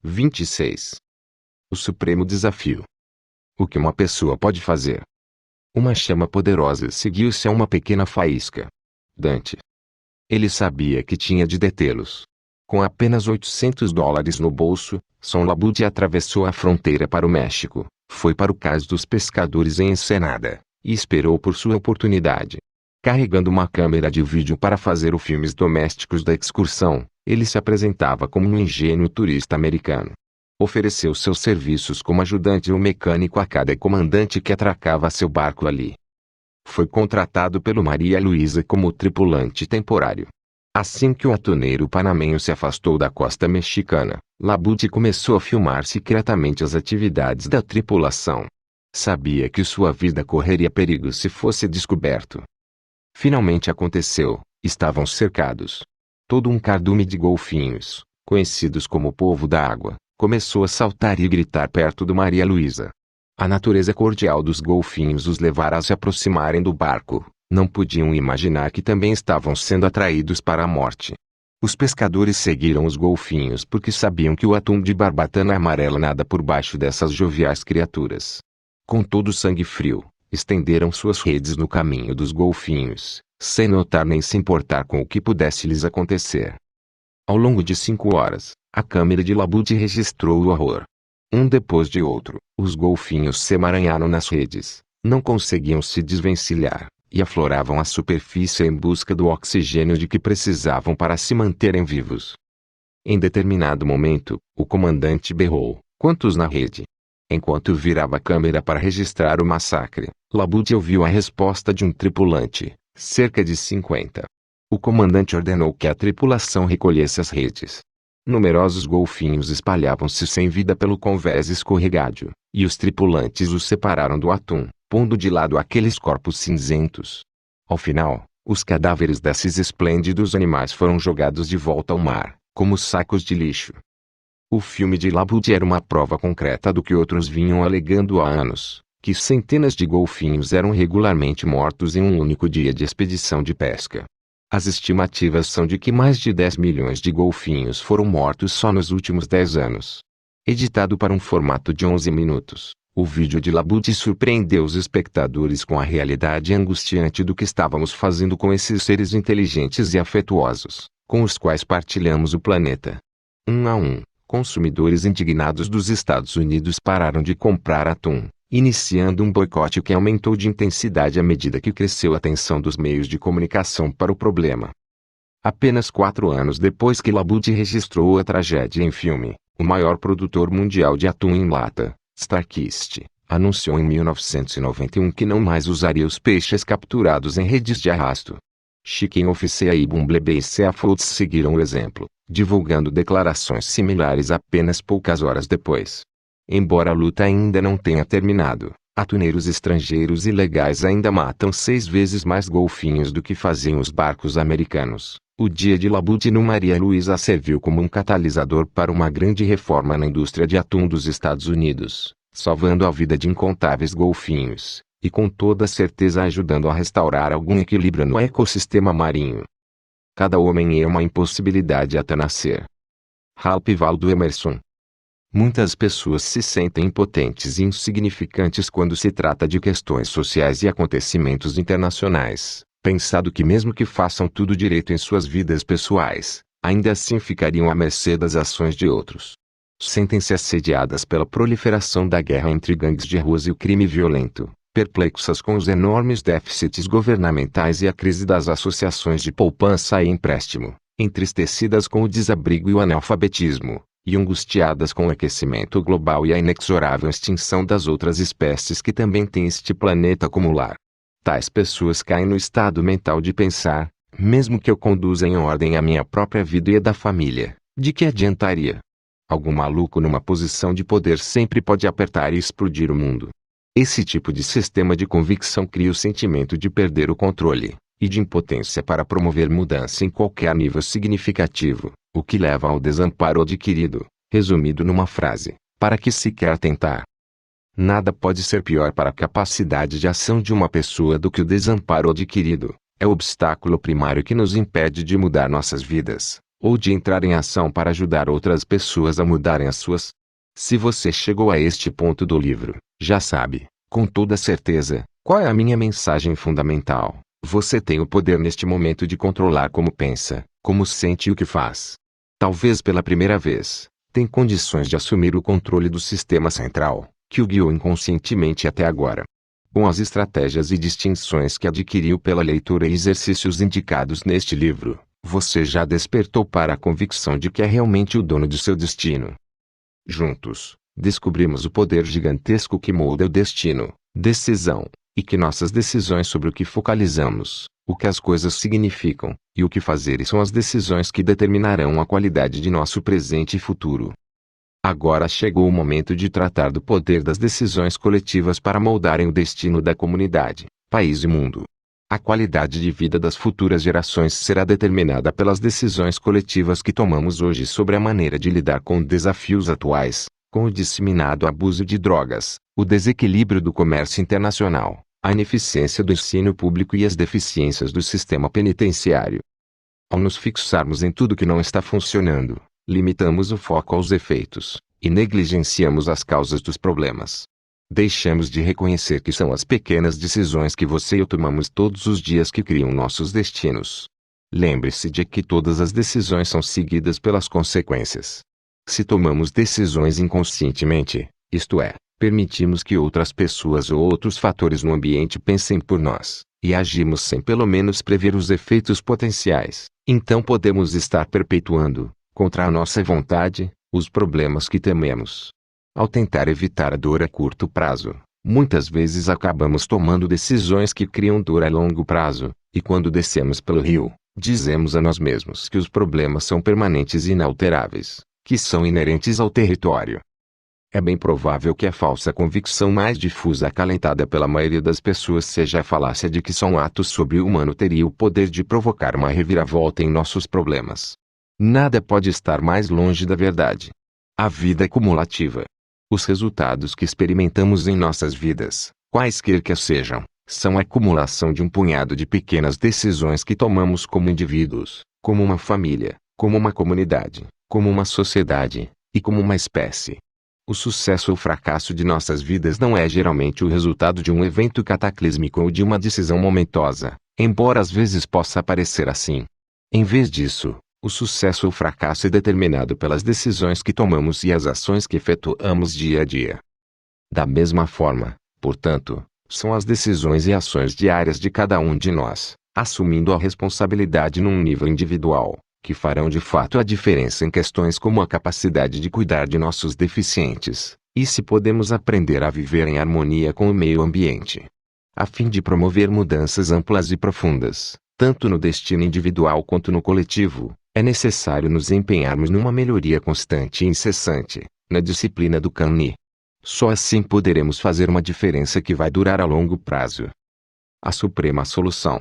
26. O supremo desafio. O que uma pessoa pode fazer? Uma chama poderosa seguiu-se a uma pequena faísca. Dante. Ele sabia que tinha de detê-los. Com apenas $800 no bolso, Son Labute atravessou a fronteira para o México, foi para o cais dos pescadores em Ensenada, e esperou por sua oportunidade. Carregando uma câmera de vídeo para fazer os filmes domésticos da excursão, ele se apresentava como um ingênuo turista americano. Ofereceu seus serviços como ajudante ou mecânico a cada comandante que atracava seu barco ali. Foi contratado pelo Maria Luísa como tripulante temporário. Assim que o atuneiro panamenho se afastou da costa mexicana, Labute começou a filmar secretamente as atividades da tripulação. Sabia que sua vida correria perigo se fosse descoberto. Finalmente aconteceu, estavam cercados. Todo um cardume de golfinhos, conhecidos como povo da água, começou a saltar e gritar perto do Maria Luísa. A natureza cordial dos golfinhos os levara a se aproximarem do barco. Não podiam imaginar que também estavam sendo atraídos para a morte. Os pescadores seguiram os golfinhos porque sabiam que o atum de barbatana amarela nada por baixo dessas joviais criaturas. Com todo sangue frio, estenderam suas redes no caminho dos golfinhos, sem notar nem se importar com o que pudesse lhes acontecer. Ao longo de 5 horas, a câmera de Labute registrou o horror. Um depois de outro, os golfinhos se emaranharam nas redes, não conseguiam se desvencilhar, e afloravam a superfície em busca do oxigênio de que precisavam para se manterem vivos. Em determinado momento, o comandante berrou: "Quantos na rede?" Enquanto virava a câmera para registrar o massacre, Labute ouviu a resposta de um tripulante: "Cerca de 50. O comandante ordenou que a tripulação recolhesse as redes. Numerosos golfinhos espalhavam-se sem vida pelo convés escorregadio, e os tripulantes os separaram do atum, pondo de lado aqueles corpos cinzentos. Ao final, os cadáveres desses esplêndidos animais foram jogados de volta ao mar, como sacos de lixo. O filme de Labute era uma prova concreta do que outros vinham alegando há anos, que centenas de golfinhos eram regularmente mortos em um único dia de expedição de pesca. As estimativas são de que mais de 10 milhões de golfinhos foram mortos só nos últimos 10 anos. Editado para um formato de 11 minutos, o vídeo de Labute surpreendeu os espectadores com a realidade angustiante do que estávamos fazendo com esses seres inteligentes e afetuosos, com os quais partilhamos o planeta. Um a um, consumidores indignados dos Estados Unidos pararam de comprar atum, iniciando um boicote que aumentou de intensidade à medida que cresceu a atenção dos meios de comunicação para o problema. Apenas 4 anos depois que Labute registrou a tragédia em filme, o maior produtor mundial de atum em lata, Starkist, anunciou em 1991 que não mais usaria os peixes capturados em redes de arrasto. Chicken Office e Bumblebee Seafoods seguiram o exemplo, divulgando declarações similares apenas poucas horas depois. Embora a luta ainda não tenha terminado, atuneiros estrangeiros ilegais ainda matam 6 vezes mais golfinhos do que faziam os barcos americanos. O dia de Labute no Maria Luísa serviu como um catalisador para uma grande reforma na indústria de atum dos Estados Unidos, salvando a vida de incontáveis golfinhos, e com toda certeza ajudando a restaurar algum equilíbrio no ecossistema marinho. Cada homem é uma impossibilidade até nascer. Ralph Waldo Emerson. Muitas pessoas se sentem impotentes e insignificantes quando se trata de questões sociais e acontecimentos internacionais, pensando que mesmo que façam tudo direito em suas vidas pessoais, ainda assim ficariam à mercê das ações de outros. Sentem-se assediadas pela proliferação da guerra entre gangues de ruas e o crime violento, perplexas com os enormes déficits governamentais e a crise das associações de poupança e empréstimo, entristecidas com o desabrigo e o analfabetismo, e angustiadas com o aquecimento global e a inexorável extinção das outras espécies que também têm este planeta como lar. Tais pessoas caem no estado mental de pensar: mesmo que eu conduza em ordem a minha própria vida e a da família, de que adiantaria? Algum maluco numa posição de poder sempre pode apertar e explodir o mundo. Esse tipo de sistema de convicção cria o sentimento de perder o controle, e de impotência para promover mudança em qualquer nível significativo, o que leva ao desamparo adquirido, resumido numa frase: para que se quer tentar? Nada pode ser pior para a capacidade de ação de uma pessoa do que o desamparo adquirido. É o obstáculo primário que nos impede de mudar nossas vidas, ou de entrar em ação para ajudar outras pessoas a mudarem as suas? Se você chegou a este ponto do livro, já sabe, com toda certeza, qual é a minha mensagem fundamental. Você tem o poder neste momento de controlar como pensa, como sente e o que faz. Talvez pela primeira vez, tem condições de assumir o controle do sistema central, que o guiou inconscientemente até agora. Com as estratégias e distinções que adquiriu pela leitura e exercícios indicados neste livro, você já despertou para a convicção de que é realmente o dono de seu destino. Juntos, descobrimos o poder gigantesco que molda o destino, decisão, e que nossas decisões sobre o que focalizamos, o que as coisas significam, e o que fazer são as decisões que determinarão a qualidade de nosso presente e futuro. Agora chegou o momento de tratar do poder das decisões coletivas para moldarem o destino da comunidade, país e mundo. A qualidade de vida das futuras gerações será determinada pelas decisões coletivas que tomamos hoje sobre a maneira de lidar com desafios atuais, com o disseminado abuso de drogas, o desequilíbrio do comércio internacional, a ineficiência do ensino público e as deficiências do sistema penitenciário. Ao nos fixarmos em tudo que não está funcionando, limitamos o foco aos efeitos, e negligenciamos as causas dos problemas. Deixamos de reconhecer que são as pequenas decisões que você e eu tomamos todos os dias que criam nossos destinos. Lembre-se de que todas as decisões são seguidas pelas consequências. Se tomamos decisões inconscientemente, isto é, permitimos que outras pessoas ou outros fatores no ambiente pensem por nós, e agimos sem pelo menos prever os efeitos potenciais, então podemos estar perpetuando, contra a nossa vontade, os problemas que tememos. Ao tentar evitar a dor a curto prazo, muitas vezes acabamos tomando decisões que criam dor a longo prazo, e quando descemos pelo rio, dizemos a nós mesmos que os problemas são permanentes e inalteráveis, que são inerentes ao território. É bem provável que a falsa convicção mais difusa acalentada pela maioria das pessoas seja a falácia de que só um ato sobre-humano teria o poder de provocar uma reviravolta em nossos problemas. Nada pode estar mais longe da verdade. A vida é cumulativa. Os resultados que experimentamos em nossas vidas, quaisquer que sejam, são a acumulação de um punhado de pequenas decisões que tomamos como indivíduos, como uma família, como uma comunidade, como uma sociedade, e como uma espécie. O sucesso ou fracasso de nossas vidas não é geralmente o resultado de um evento cataclísmico ou de uma decisão momentosa, embora às vezes possa parecer assim. Em vez disso, o sucesso ou fracasso é determinado pelas decisões que tomamos e as ações que efetuamos dia a dia. Da mesma forma, portanto, são as decisões e ações diárias de cada um de nós, assumindo a responsabilidade num nível individual, que farão de fato a diferença em questões como a capacidade de cuidar de nossos deficientes, e se podemos aprender a viver em harmonia com o meio ambiente. A fim de promover mudanças amplas e profundas, tanto no destino individual quanto no coletivo, é necessário nos empenharmos numa melhoria constante e incessante, na disciplina do Kanni. Só assim poderemos fazer uma diferença que vai durar a longo prazo. A suprema solução.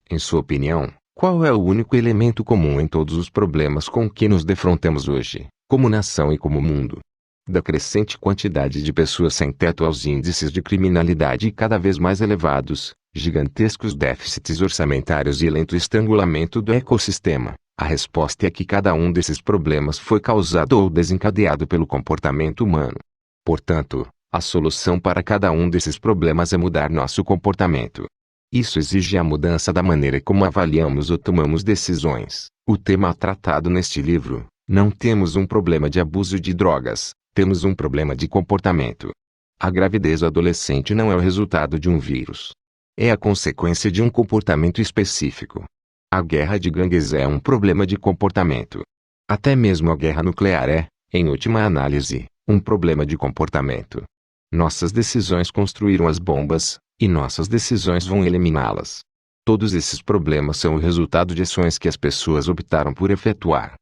Em sua opinião, qual é o único elemento comum em todos os problemas com que nos defrontamos hoje, como nação e como mundo? Da crescente quantidade de pessoas sem teto aos índices de criminalidade cada vez mais elevados, gigantescos déficits orçamentários e lento estrangulamento do ecossistema, a resposta é que cada um desses problemas foi causado ou desencadeado pelo comportamento humano. Portanto, a solução para cada um desses problemas é mudar nosso comportamento. Isso exige a mudança da maneira como avaliamos ou tomamos decisões. O tema tratado neste livro: não temos um problema de abuso de drogas, temos um problema de comportamento. A gravidez adolescente não é o resultado de um vírus. É a consequência de um comportamento específico. A guerra de gangues é um problema de comportamento. Até mesmo a guerra nuclear é, em última análise, um problema de comportamento. Nossas decisões construíram as bombas, e nossas decisões vão eliminá-las. Todos esses problemas são o resultado de ações que as pessoas optaram por efetuar.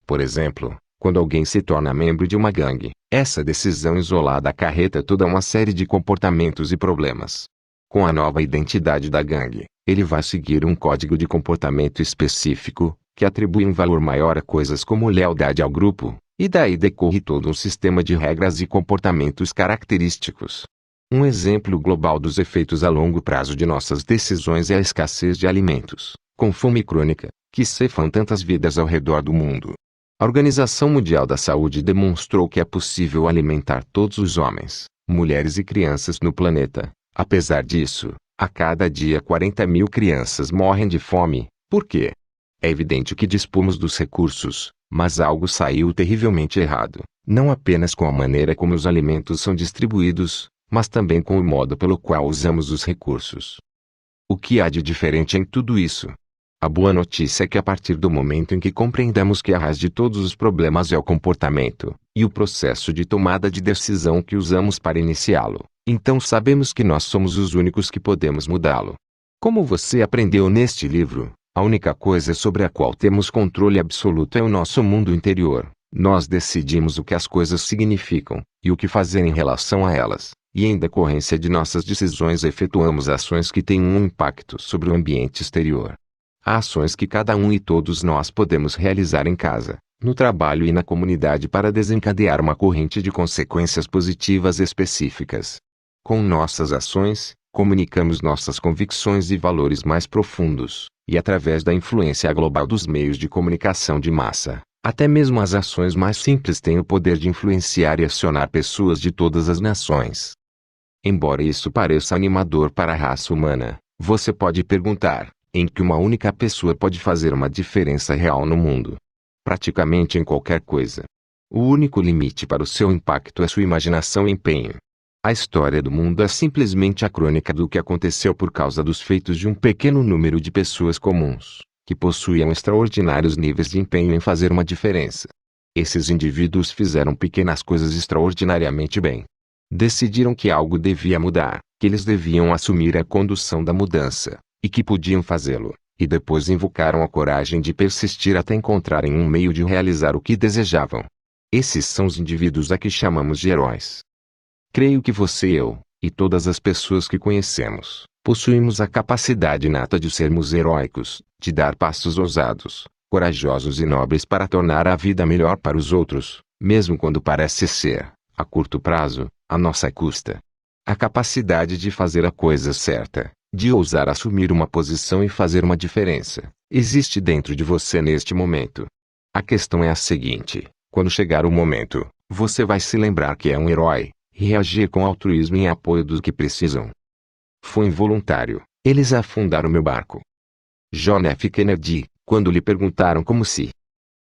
Por exemplo, quando alguém se torna membro de uma gangue, essa decisão isolada acarreta toda uma série de comportamentos e problemas. Com a nova identidade da gangue, ele vai seguir um código de comportamento específico, que atribui um valor maior a coisas como lealdade ao grupo, e daí decorre todo um sistema de regras e comportamentos característicos. Um exemplo global dos efeitos a longo prazo de nossas decisões é a escassez de alimentos, com fome crônica, que ceifam tantas vidas ao redor do mundo. A Organização Mundial da Saúde demonstrou que é possível alimentar todos os homens, mulheres e crianças no planeta. Apesar disso, a cada dia 40.000 crianças morrem de fome. Por quê? É evidente que dispomos dos recursos, mas algo saiu terrivelmente errado, não apenas com a maneira como os alimentos são distribuídos, mas também com o modo pelo qual usamos os recursos. O que há de diferente em tudo isso? A boa notícia é que a partir do momento em que compreendemos que a raiz de todos os problemas é o comportamento, e o processo de tomada de decisão que usamos para iniciá-lo, então sabemos que nós somos os únicos que podemos mudá-lo. Como você aprendeu neste livro, a única coisa sobre a qual temos controle absoluto é o nosso mundo interior. Nós decidimos o que as coisas significam, e o que fazer em relação a elas, e em decorrência de nossas decisões efetuamos ações que têm um impacto sobre o ambiente exterior. Há ações que cada um e todos nós podemos realizar em casa, no trabalho e na comunidade para desencadear uma corrente de consequências positivas específicas. Com nossas ações, comunicamos nossas convicções e valores mais profundos, e através da influência global dos meios de comunicação de massa, até mesmo as ações mais simples têm o poder de influenciar e acionar pessoas de todas as nações. Embora isso pareça animador para a raça humana, você pode perguntar: em que uma única pessoa pode fazer uma diferença real no mundo? Praticamente em qualquer coisa. O único limite para o seu impacto é sua imaginação e empenho. A história do mundo é simplesmente a crônica do que aconteceu por causa dos feitos de um pequeno número de pessoas comuns, que possuíam extraordinários níveis de empenho em fazer uma diferença. Esses indivíduos fizeram pequenas coisas extraordinariamente bem. Decidiram que algo devia mudar, que eles deviam assumir a condução da mudança, e que podiam fazê-lo, e depois invocaram a coragem de persistir até encontrarem um meio de realizar o que desejavam. Esses são os indivíduos a que chamamos de heróis. Creio que você e eu, e todas as pessoas que conhecemos, possuímos a capacidade inata de sermos heróicos, de dar passos ousados, corajosos e nobres para tornar a vida melhor para os outros, mesmo quando parece ser, a curto prazo, a nossa custa. A capacidade de fazer a coisa certa, de ousar assumir uma posição e fazer uma diferença, existe dentro de você neste momento. A questão é a seguinte: quando chegar o momento, você vai se lembrar que é um herói, e reagir com altruísmo em apoio dos que precisam. Foi involuntário, eles afundaram meu barco. John F. Kennedy, quando lhe perguntaram como se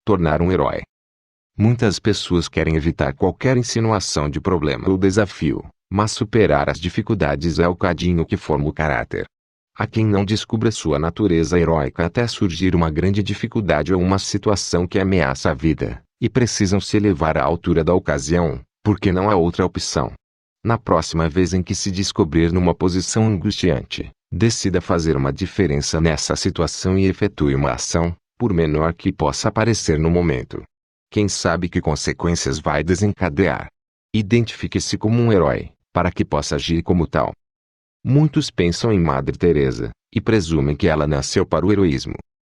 tornar um herói. Muitas pessoas querem evitar qualquer insinuação de problema ou desafio, mas superar as dificuldades é o cadinho que forma o caráter. Há quem não descubra sua natureza heróica até surgir uma grande dificuldade ou uma situação que ameaça a vida, e precisam se elevar à altura da ocasião, porque não há outra opção. Na próxima vez em que se descobrir numa posição angustiante, decida fazer uma diferença nessa situação e efetue uma ação, por menor que possa parecer no momento. Quem sabe que consequências vai desencadear? Identifique-se como um herói, para que possa agir como tal. Muitos pensam em Madre Teresa, e presumem que ela nasceu para o heroísmo.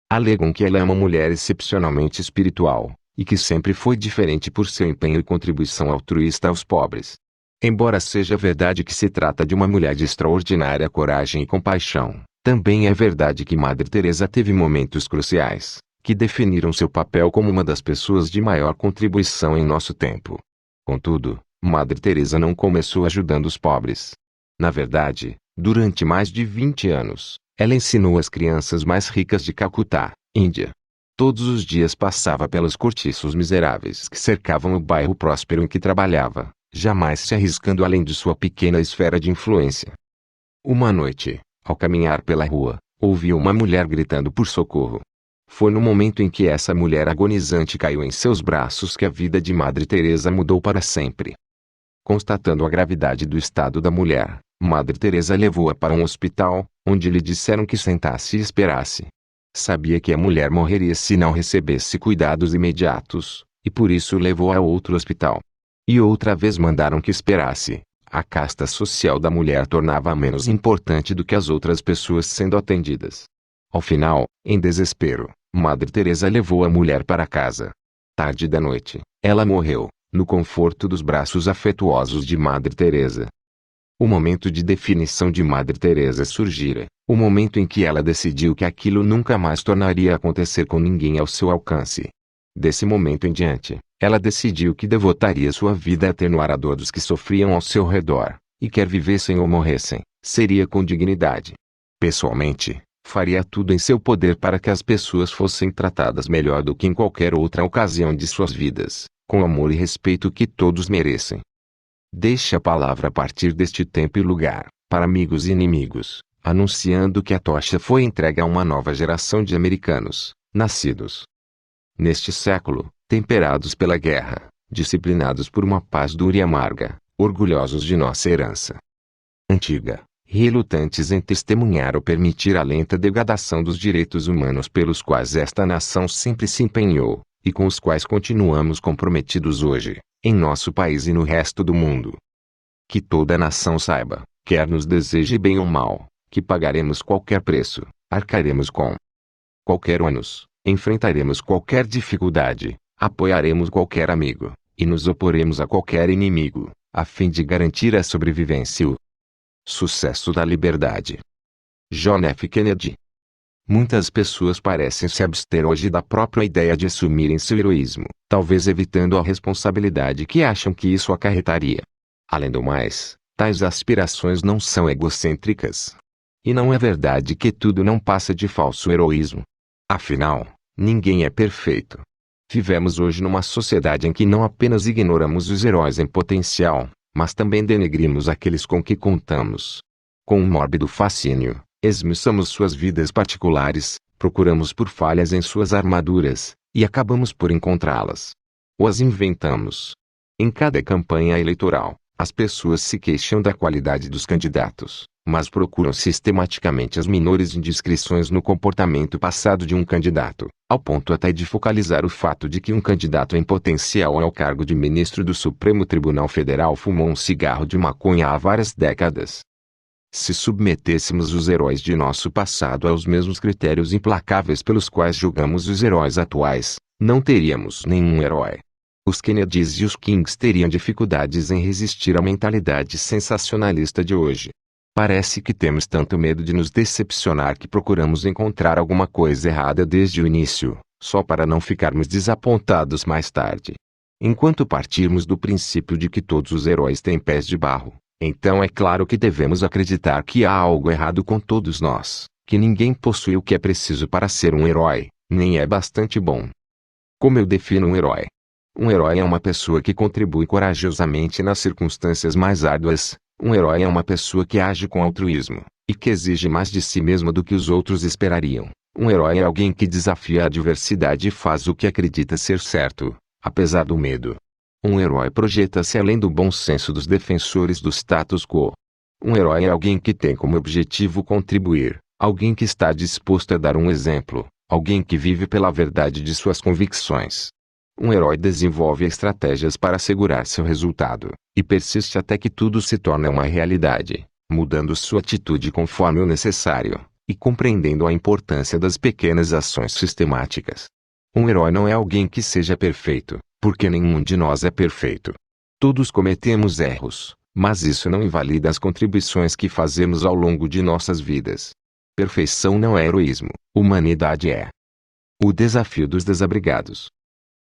Alegam que ela é uma mulher excepcionalmente espiritual, e que sempre foi diferente por seu empenho e contribuição altruísta aos pobres. Embora seja verdade que se trata de uma mulher de extraordinária coragem e compaixão, também é verdade que Madre Teresa teve momentos cruciais, que definiram seu papel como uma das pessoas de maior contribuição em nosso tempo. Contudo, Madre Teresa não começou ajudando os pobres. Na verdade, durante mais de 20 anos, ela ensinou as crianças mais ricas de Calcutá, Índia. Todos os dias passava pelos cortiços miseráveis que cercavam o bairro próspero em que trabalhava, jamais se arriscando além de sua pequena esfera de influência. Uma noite, ao caminhar pela rua, ouviu uma mulher gritando por socorro. Foi no momento em que essa mulher agonizante caiu em seus braços que a vida de Madre Teresa mudou para sempre. Constatando a gravidade do estado da mulher, Madre Teresa levou-a para um hospital, onde lhe disseram que sentasse e esperasse. Sabia que a mulher morreria se não recebesse cuidados imediatos, e por isso levou-a a outro hospital. E outra vez mandaram que esperasse. A casta social da mulher tornava-a menos importante do que as outras pessoas sendo atendidas. Ao final, em desespero, Madre Teresa levou a mulher para casa. Tarde da noite, ela morreu, no conforto dos braços afetuosos de Madre Teresa. O momento de definição de Madre Teresa surgira, O momento em que ela decidiu que aquilo nunca mais tornaria a acontecer com ninguém ao seu alcance. Desse momento em diante, ela decidiu que devotaria sua vida a atenuar a dor dos que sofriam ao seu redor, e quer vivessem ou morressem, seria com dignidade. Pessoalmente, faria tudo em seu poder para que as pessoas fossem tratadas melhor do que em qualquer outra ocasião de suas vidas, com amor e respeito que todos merecem. Deixe a palavra partir deste tempo e lugar, para amigos e inimigos, anunciando que a tocha foi entregue a uma nova geração de americanos, nascidos neste século, temperados pela guerra, disciplinados por uma paz dura e amarga, orgulhosos de nossa herança antiga, relutantes em testemunhar ou permitir a lenta degradação dos direitos humanos pelos quais esta nação sempre se empenhou, e com os quais continuamos comprometidos hoje, em nosso país e no resto do mundo. Que toda a nação saiba, quer nos deseje bem ou mal, que pagaremos qualquer preço, arcaremos com qualquer ônus, enfrentaremos qualquer dificuldade, apoiaremos qualquer amigo, e nos oporemos a qualquer inimigo, a fim de garantir a sobrevivência e o sucesso da liberdade. John F. Kennedy. Muitas pessoas parecem se abster hoje da própria ideia de assumirem seu heroísmo, talvez evitando a responsabilidade que acham que isso acarretaria. Além do mais, tais aspirações não são egocêntricas. E não é verdade que tudo não passa de falso heroísmo. Afinal, ninguém é perfeito. Vivemos hoje numa sociedade em que não apenas ignoramos os heróis em potencial, mas também denegrimos aqueles com que contamos. Com um mórbido fascínio, esmiuçamos suas vidas particulares, procuramos por falhas em suas armaduras, e acabamos por encontrá-las. Ou as inventamos. Em cada campanha eleitoral, as pessoas se queixam da qualidade dos candidatos, mas procuram sistematicamente as menores indiscrições no comportamento passado de um candidato, ao ponto até de focalizar o fato de que um candidato em potencial ao cargo de ministro do Supremo Tribunal Federal fumou um cigarro de maconha há várias décadas. Se submetêssemos os heróis de nosso passado aos mesmos critérios implacáveis pelos quais julgamos os heróis atuais, não teríamos nenhum herói. Os Kennedys e os Kings teriam dificuldades em resistir à mentalidade sensacionalista de hoje. Parece que temos tanto medo de nos decepcionar que procuramos encontrar alguma coisa errada desde o início, só para não ficarmos desapontados mais tarde. Enquanto partirmos do princípio de que todos os heróis têm pés de barro, então é claro que devemos acreditar que há algo errado com todos nós, que ninguém possui o que é preciso para ser um herói, nem é bastante bom. Como eu defino um herói? Um herói é uma pessoa que contribui corajosamente nas circunstâncias mais árduas. Um herói é uma pessoa que age com altruísmo, e que exige mais de si mesmo do que os outros esperariam. Um herói é alguém que desafia a adversidade e faz o que acredita ser certo, apesar do medo. Um herói projeta-se além do bom senso dos defensores do status quo. Um herói é alguém que tem como objetivo contribuir, alguém que está disposto a dar um exemplo, alguém que vive pela verdade de suas convicções. Um herói desenvolve estratégias para assegurar seu resultado, e persiste até que tudo se torne uma realidade, mudando sua atitude conforme o necessário, e compreendendo a importância das pequenas ações sistemáticas. Um herói não é alguém que seja perfeito, porque nenhum de nós é perfeito. Todos cometemos erros, mas isso não invalida as contribuições que fazemos ao longo de nossas vidas. Perfeição não é heroísmo, humanidade é. O desafio dos desabrigados.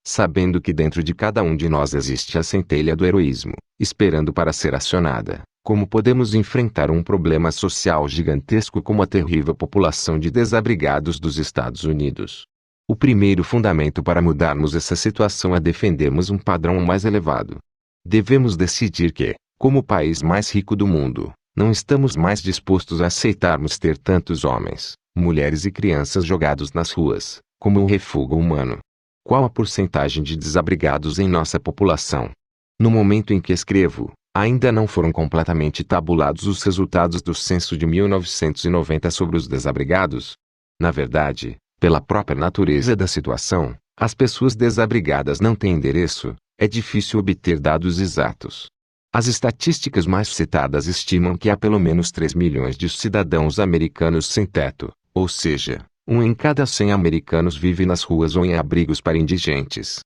Sabendo que dentro de cada um de nós existe a centelha do heroísmo, esperando para ser acionada, como podemos enfrentar um problema social gigantesco como a terrível população de desabrigados dos Estados Unidos? O primeiro fundamento para mudarmos essa situação é defendermos um padrão mais elevado. Devemos decidir que, como o país mais rico do mundo, não estamos mais dispostos a aceitarmos ter tantos homens, mulheres e crianças jogados nas ruas, como um refúgio humano. Qual a porcentagem de desabrigados em nossa população? No momento em que escrevo, ainda não foram completamente tabulados os resultados do censo de 1990 sobre os desabrigados. Na verdade, pela própria natureza da situação, as pessoas desabrigadas não têm endereço, é difícil obter dados exatos. As estatísticas mais citadas estimam que há pelo menos 3 milhões de cidadãos americanos sem teto, ou seja, 1 em cada 100 americanos vive nas ruas ou em abrigos para indigentes.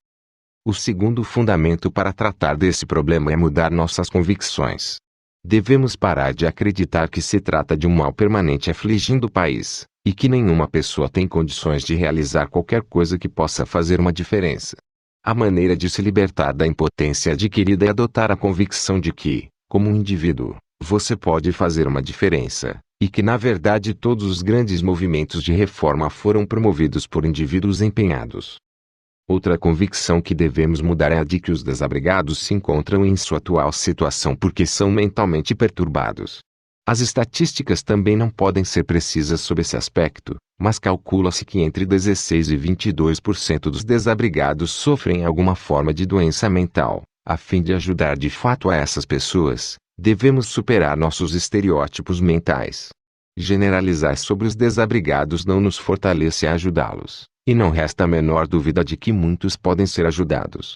O segundo fundamento para tratar desse problema é mudar nossas convicções. Devemos parar de acreditar que se trata de um mal permanente afligindo o país, e que nenhuma pessoa tem condições de realizar qualquer coisa que possa fazer uma diferença. A maneira de se libertar da impotência adquirida é adotar a convicção de que, como um indivíduo, você pode fazer uma diferença, e que na verdade todos os grandes movimentos de reforma foram promovidos por indivíduos empenhados. Outra convicção que devemos mudar é a de que os desabrigados se encontram em sua atual situação porque são mentalmente perturbados. As estatísticas também não podem ser precisas sob esse aspecto, mas calcula-se que entre 16 e 22% dos desabrigados sofrem alguma forma de doença mental. A fim de ajudar de fato a essas pessoas, devemos superar nossos estereótipos mentais. Generalizar sobre os desabrigados não nos fortalece a ajudá-los, e não resta a menor dúvida de que muitos podem ser ajudados.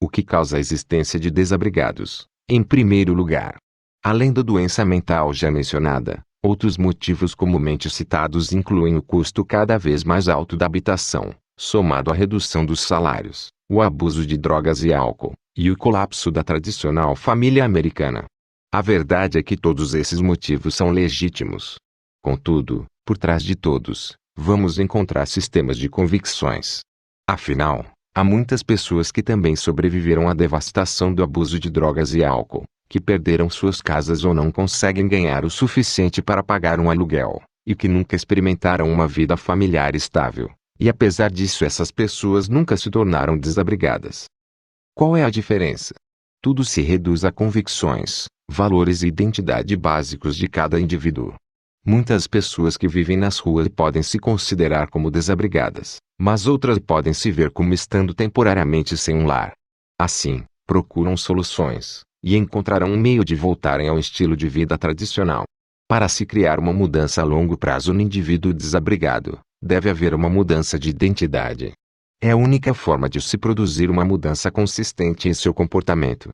O que causa a existência de desabrigados? Em primeiro lugar, além da doença mental já mencionada, outros motivos comumente citados incluem o custo cada vez mais alto da habitação, somado à redução dos salários, o abuso de drogas e álcool, e o colapso da tradicional família americana. A verdade é que todos esses motivos são legítimos. Contudo, por trás de todos, vamos encontrar sistemas de convicções. Afinal, há muitas pessoas que também sobreviveram à devastação do abuso de drogas e álcool, que perderam suas casas ou não conseguem ganhar o suficiente para pagar um aluguel, e que nunca experimentaram uma vida familiar estável, e apesar disso essas pessoas nunca se tornaram desabrigadas. Qual é a diferença? Tudo se reduz a convicções, valores e identidade básicos de cada indivíduo. Muitas pessoas que vivem nas ruas podem se considerar como desabrigadas, mas outras podem se ver como estando temporariamente sem um lar. Assim, procuram soluções, e encontrarão um meio de voltarem ao estilo de vida tradicional. Para se criar uma mudança a longo prazo no indivíduo desabrigado, deve haver uma mudança de identidade. É a única forma de se produzir uma mudança consistente em seu comportamento.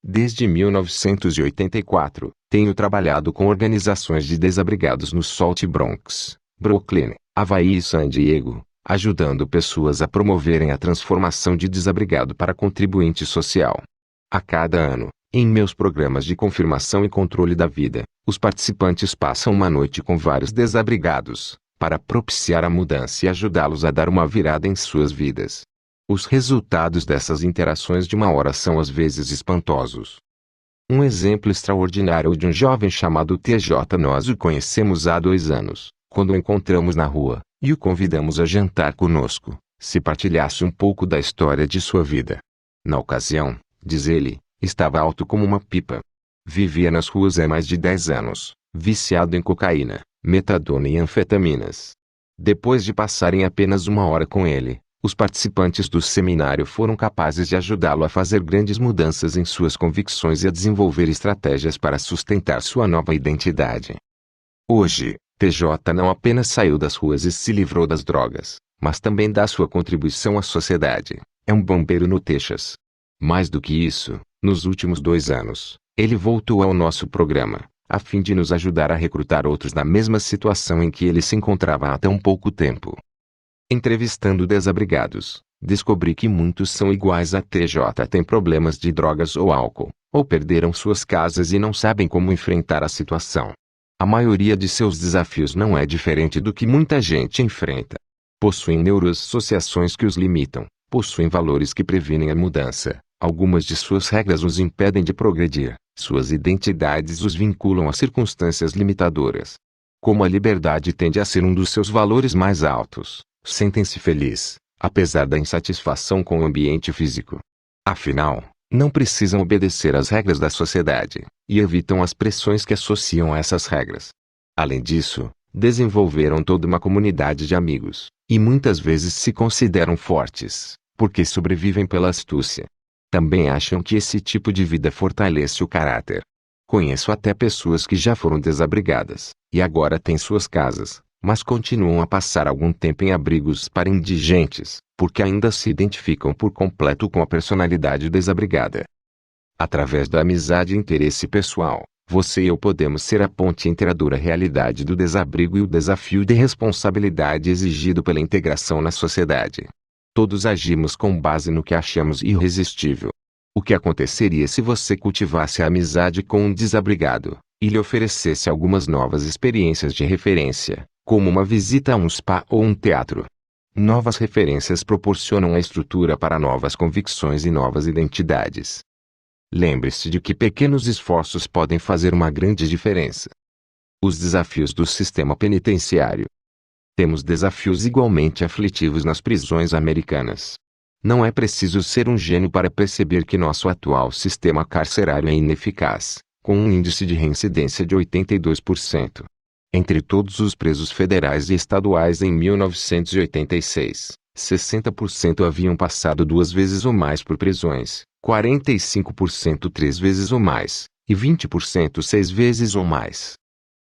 Desde 1984, tenho trabalhado com organizações de desabrigados no South Bronx, Brooklyn, Havaí e San Diego, ajudando pessoas a promoverem a transformação de desabrigado para contribuinte social. A cada ano, em meus programas de confirmação e controle da vida, os participantes passam uma noite com vários desabrigados, para propiciar a mudança e ajudá-los a dar uma virada em suas vidas. Os resultados dessas interações de uma hora são às vezes espantosos. Um exemplo extraordinário é o de um jovem chamado TJ. Nós o conhecemos há 2 anos, quando o encontramos na rua, e o convidamos a jantar conosco, se partilhasse um pouco da história de sua vida. Na ocasião, diz ele, estava alto como uma pipa. Vivia nas ruas há mais de 10 anos, viciado em cocaína, metadona e anfetaminas. Depois de passarem apenas 1 hora com ele, os participantes do seminário foram capazes de ajudá-lo a fazer grandes mudanças em suas convicções e a desenvolver estratégias para sustentar sua nova identidade. Hoje, TJ não apenas saiu das ruas e se livrou das drogas, mas também dá sua contribuição à sociedade. É um bombeiro no Texas. Mais do que isso, nos últimos 2 anos, ele voltou ao nosso programa, a fim de nos ajudar a recrutar outros na mesma situação em que ele se encontrava há tão pouco tempo. Entrevistando desabrigados, descobri que muitos são iguais a TJ, têm problemas de drogas ou álcool, ou perderam suas casas e não sabem como enfrentar a situação. A maioria de seus desafios não é diferente do que muita gente enfrenta. Possuem neuroassociações que os limitam, possuem valores que previnem a mudança, algumas de suas regras os impedem de progredir, suas identidades os vinculam a circunstâncias limitadoras. Como a liberdade tende a ser um dos seus valores mais altos, sentem-se felizes, apesar da insatisfação com o ambiente físico. Afinal, não precisam obedecer às regras da sociedade, e evitam as pressões que associam a essas regras. Além disso, desenvolveram toda uma comunidade de amigos, e muitas vezes se consideram fortes, porque sobrevivem pela astúcia. Também acham que esse tipo de vida fortalece o caráter. Conheço até pessoas que já foram desabrigadas, e agora têm suas casas, mas continuam a passar algum tempo em abrigos para indigentes, porque ainda se identificam por completo com a personalidade desabrigada. Através da amizade e interesse pessoal, você e eu podemos ser a ponte entre a dura realidade do desabrigo e o desafio de responsabilidade exigido pela integração na sociedade. Todos agimos com base no que achamos irresistível. O que aconteceria se você cultivasse a amizade com um desabrigado e lhe oferecesse algumas novas experiências de referência, como uma visita a um spa ou um teatro? Novas referências proporcionam a estrutura para novas convicções e novas identidades. Lembre-se de que pequenos esforços podem fazer uma grande diferença. Os desafios do sistema penitenciário. Temos desafios igualmente aflitivos nas prisões americanas. Não é preciso ser um gênio para perceber que nosso atual sistema carcerário é ineficaz, com um índice de reincidência de 82%. Entre todos os presos federais e estaduais em 1986, 60% haviam passado 2 vezes ou mais por prisões, 45% 3 vezes ou mais, e 20% 6 vezes ou mais.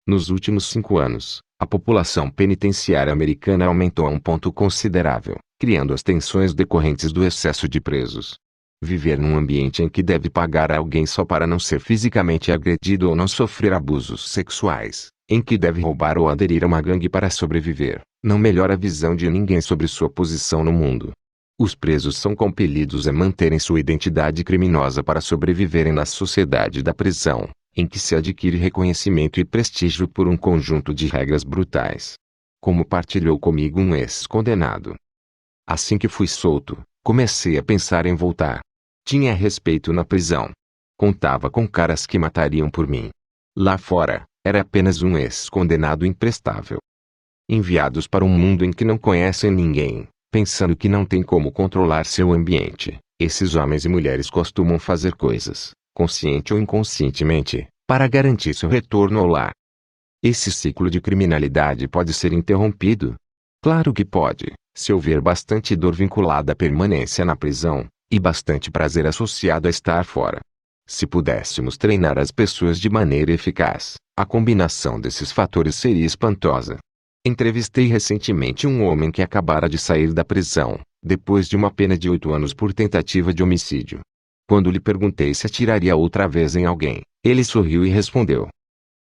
Nos últimos 5 anos, a população penitenciária americana aumentou a um ponto considerável, criando as tensões decorrentes do excesso de presos. Viver num ambiente em que deve pagar a alguém só para não ser fisicamente agredido ou não sofrer abusos sexuais, em que deve roubar ou aderir a uma gangue para sobreviver, não melhora a visão de ninguém sobre sua posição no mundo. Os presos são compelidos a manterem sua identidade criminosa para sobreviverem na sociedade da prisão, em que se adquire reconhecimento e prestígio por um conjunto de regras brutais. Como partilhou comigo um ex-condenado. Assim que fui solto, comecei a pensar em voltar. Tinha respeito na prisão. Contava com caras que matariam por mim. Lá fora, era apenas um ex-condenado imprestável. Enviados para um mundo em que não conhecem ninguém, pensando que não tem como controlar seu ambiente, esses homens e mulheres costumam fazer coisas, consciente ou inconscientemente, para garantir seu retorno ao lar. Esse ciclo de criminalidade pode ser interrompido? Claro que pode, se houver bastante dor vinculada à permanência na prisão, e bastante prazer associado a estar fora. Se pudéssemos treinar as pessoas de maneira eficaz, a combinação desses fatores seria espantosa. Entrevistei recentemente um homem que acabara de sair da prisão, depois de uma pena de 8 anos por tentativa de homicídio. Quando lhe perguntei se atiraria outra vez em alguém, ele sorriu e respondeu,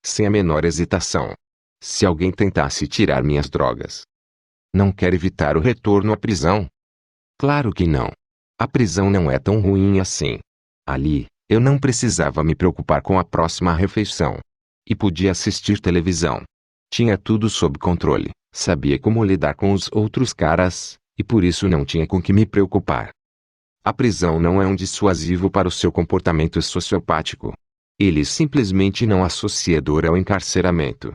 sem a menor hesitação: se alguém tentasse tirar minhas drogas. Não quer evitar o retorno à prisão? Claro que não. A prisão não é tão ruim assim. Ali, eu não precisava me preocupar com a próxima refeição. E podia assistir televisão. Tinha tudo sob controle, sabia como lidar com os outros caras, e por isso não tinha com que me preocupar. A prisão não é um dissuasivo para o seu comportamento sociopático. Ele simplesmente não associa dor ao encarceramento.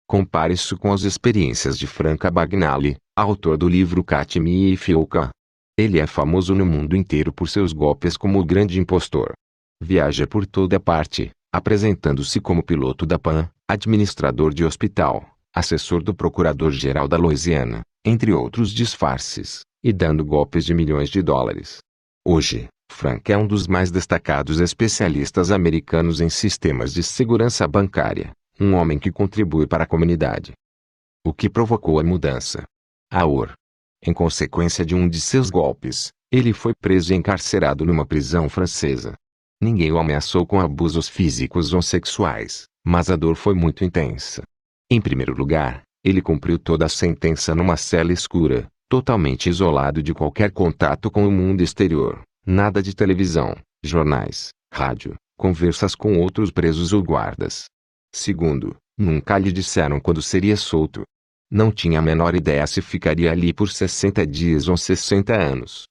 Compare isso com as experiências de Franca Bagnali, autor do livro Catch Me If You Can. Ele é famoso no mundo inteiro por seus golpes como o grande impostor. Viaja por toda parte, apresentando-se como piloto da Pan, administrador de hospital, assessor do procurador-geral da Louisiana, entre outros disfarces, e dando golpes de milhões de dólares. Hoje, Frank é um dos mais destacados especialistas americanos em sistemas de segurança bancária, um homem que contribui para a comunidade. O que provocou a mudança? A OR. Em consequência de um de seus golpes, ele foi preso e encarcerado numa prisão francesa. Ninguém o ameaçou com abusos físicos ou sexuais, mas a dor foi muito intensa. Em primeiro lugar, ele cumpriu toda a sentença numa cela escura, totalmente isolado de qualquer contato com o mundo exterior, nada de televisão, jornais, rádio, conversas com outros presos ou guardas. Segundo, nunca lhe disseram quando seria solto. Não tinha a menor ideia se ficaria ali por 60 dias ou 60 anos.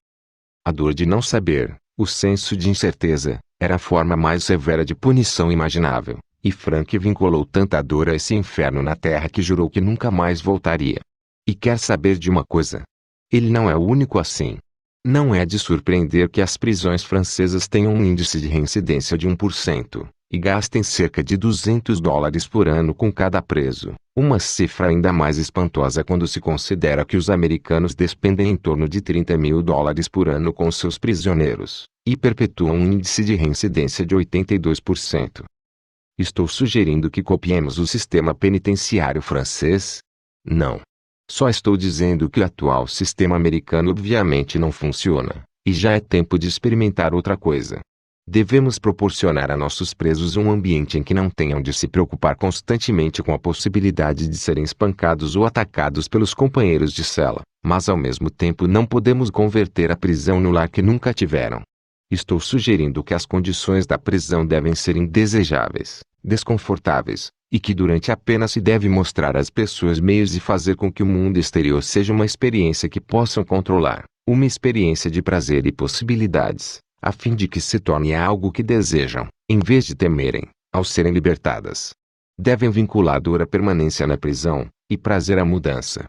A dor de não saber, o senso de incerteza, era a forma mais severa de punição imaginável, e Frank vinculou tanta dor a esse inferno na terra que jurou que nunca mais voltaria. E quer saber de uma coisa? Ele não é o único assim. Não é de surpreender que as prisões francesas tenham um índice de reincidência de 1%, e gastem cerca de $200 por ano com cada preso, uma cifra ainda mais espantosa quando se considera que os americanos despendem em torno de $30 mil por ano com seus prisioneiros, e perpetuam um índice de reincidência de 82%. Estou sugerindo que copiemos o sistema penitenciário francês? Não. Só estou dizendo que o atual sistema americano obviamente não funciona, e já é tempo de experimentar outra coisa. Devemos proporcionar a nossos presos um ambiente em que não tenham de se preocupar constantemente com a possibilidade de serem espancados ou atacados pelos companheiros de cela, mas ao mesmo tempo não podemos converter a prisão no lar que nunca tiveram. Estou sugerindo que as condições da prisão devem ser indesejáveis, desconfortáveis, e que durante a pena se deve mostrar às pessoas meios de fazer com que o mundo exterior seja uma experiência que possam controlar, uma experiência de prazer e possibilidades, a fim de que se torne algo que desejam, em vez de temerem, ao serem libertadas. Devem vincular dor à permanência na prisão, e prazer à mudança.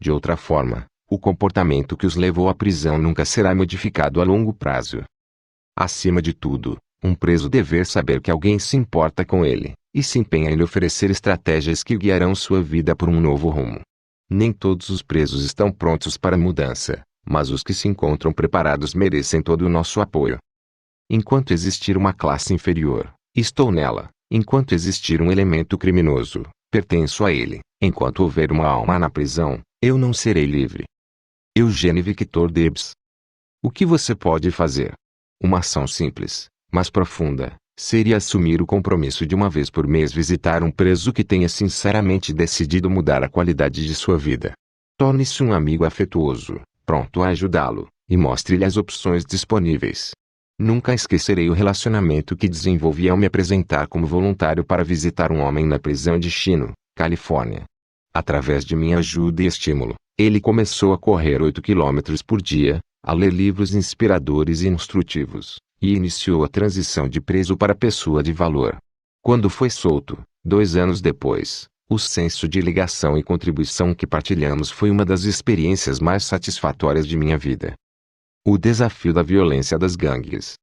De outra forma, o comportamento que os levou à prisão nunca será modificado a longo prazo. Acima de tudo, um preso deve saber que alguém se importa com ele, e se empenha em lhe oferecer estratégias que guiarão sua vida por um novo rumo. Nem todos os presos estão prontos para a mudança, mas os que se encontram preparados merecem todo o nosso apoio. Enquanto existir uma classe inferior, estou nela. Enquanto existir um elemento criminoso, pertenço a ele. Enquanto houver uma alma na prisão, eu não serei livre. Eugênie Victor Debs. O que você pode fazer? Uma ação simples, mas profunda, seria assumir o compromisso de uma vez por mês visitar um preso que tenha sinceramente decidido mudar a qualidade de sua vida. Torne-se um amigo afetuoso, pronto a ajudá-lo, e mostre-lhe as opções disponíveis. Nunca esquecerei o relacionamento que desenvolvi ao me apresentar como voluntário para visitar um homem na prisão de Chino, Califórnia. Através de minha ajuda e estímulo, ele começou a correr 8 quilômetros por dia, a ler livros inspiradores e instrutivos, e iniciou a transição de preso para pessoa de valor. Quando foi solto, 2 anos depois, o senso de ligação e contribuição que partilhamos foi uma das experiências mais satisfatórias de minha vida. O desafio da violência das gangues.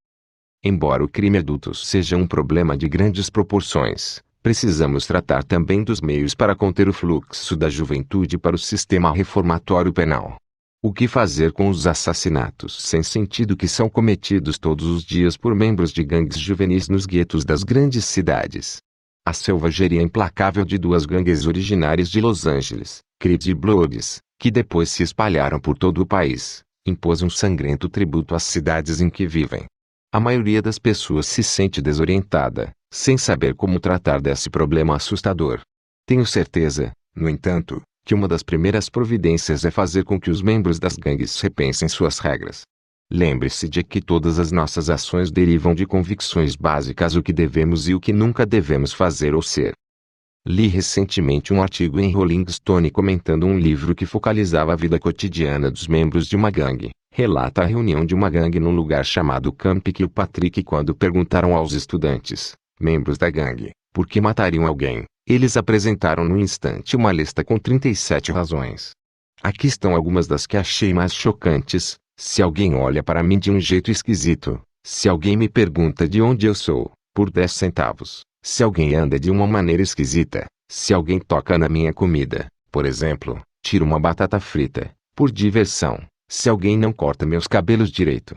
Embora o crime adulto seja um problema de grandes proporções, precisamos tratar também dos meios para conter o fluxo da juventude para o sistema reformatório penal. O que fazer com os assassinatos sem sentido que são cometidos todos os dias por membros de gangues juvenis nos guetos das grandes cidades? A selvageria implacável de 2 gangues originárias de Los Angeles, Crips e Bloods, que depois se espalharam por todo o país, impôs um sangrento tributo às cidades em que vivem. A maioria das pessoas se sente desorientada, sem saber como tratar desse problema assustador. Tenho certeza, no entanto, que uma das primeiras providências é fazer com que os membros das gangues repensem suas regras. Lembre-se de que todas as nossas ações derivam de convicções básicas o que devemos e o que nunca devemos fazer ou ser. Li recentemente um artigo em Rolling Stone comentando um livro que focalizava a vida cotidiana dos membros de uma gangue. Relata a reunião de uma gangue num lugar chamado Camp Kilpatrick quando perguntaram aos estudantes, membros da gangue, por que matariam alguém. Eles apresentaram no instante uma lista com 37 razões. Aqui estão algumas das que achei mais chocantes. Se alguém olha para mim de um jeito esquisito, se alguém me pergunta de onde eu sou, por 10 centavos, se alguém anda de uma maneira esquisita, se alguém toca na minha comida, por exemplo, tira uma batata frita, por diversão, se alguém não corta meus cabelos direito.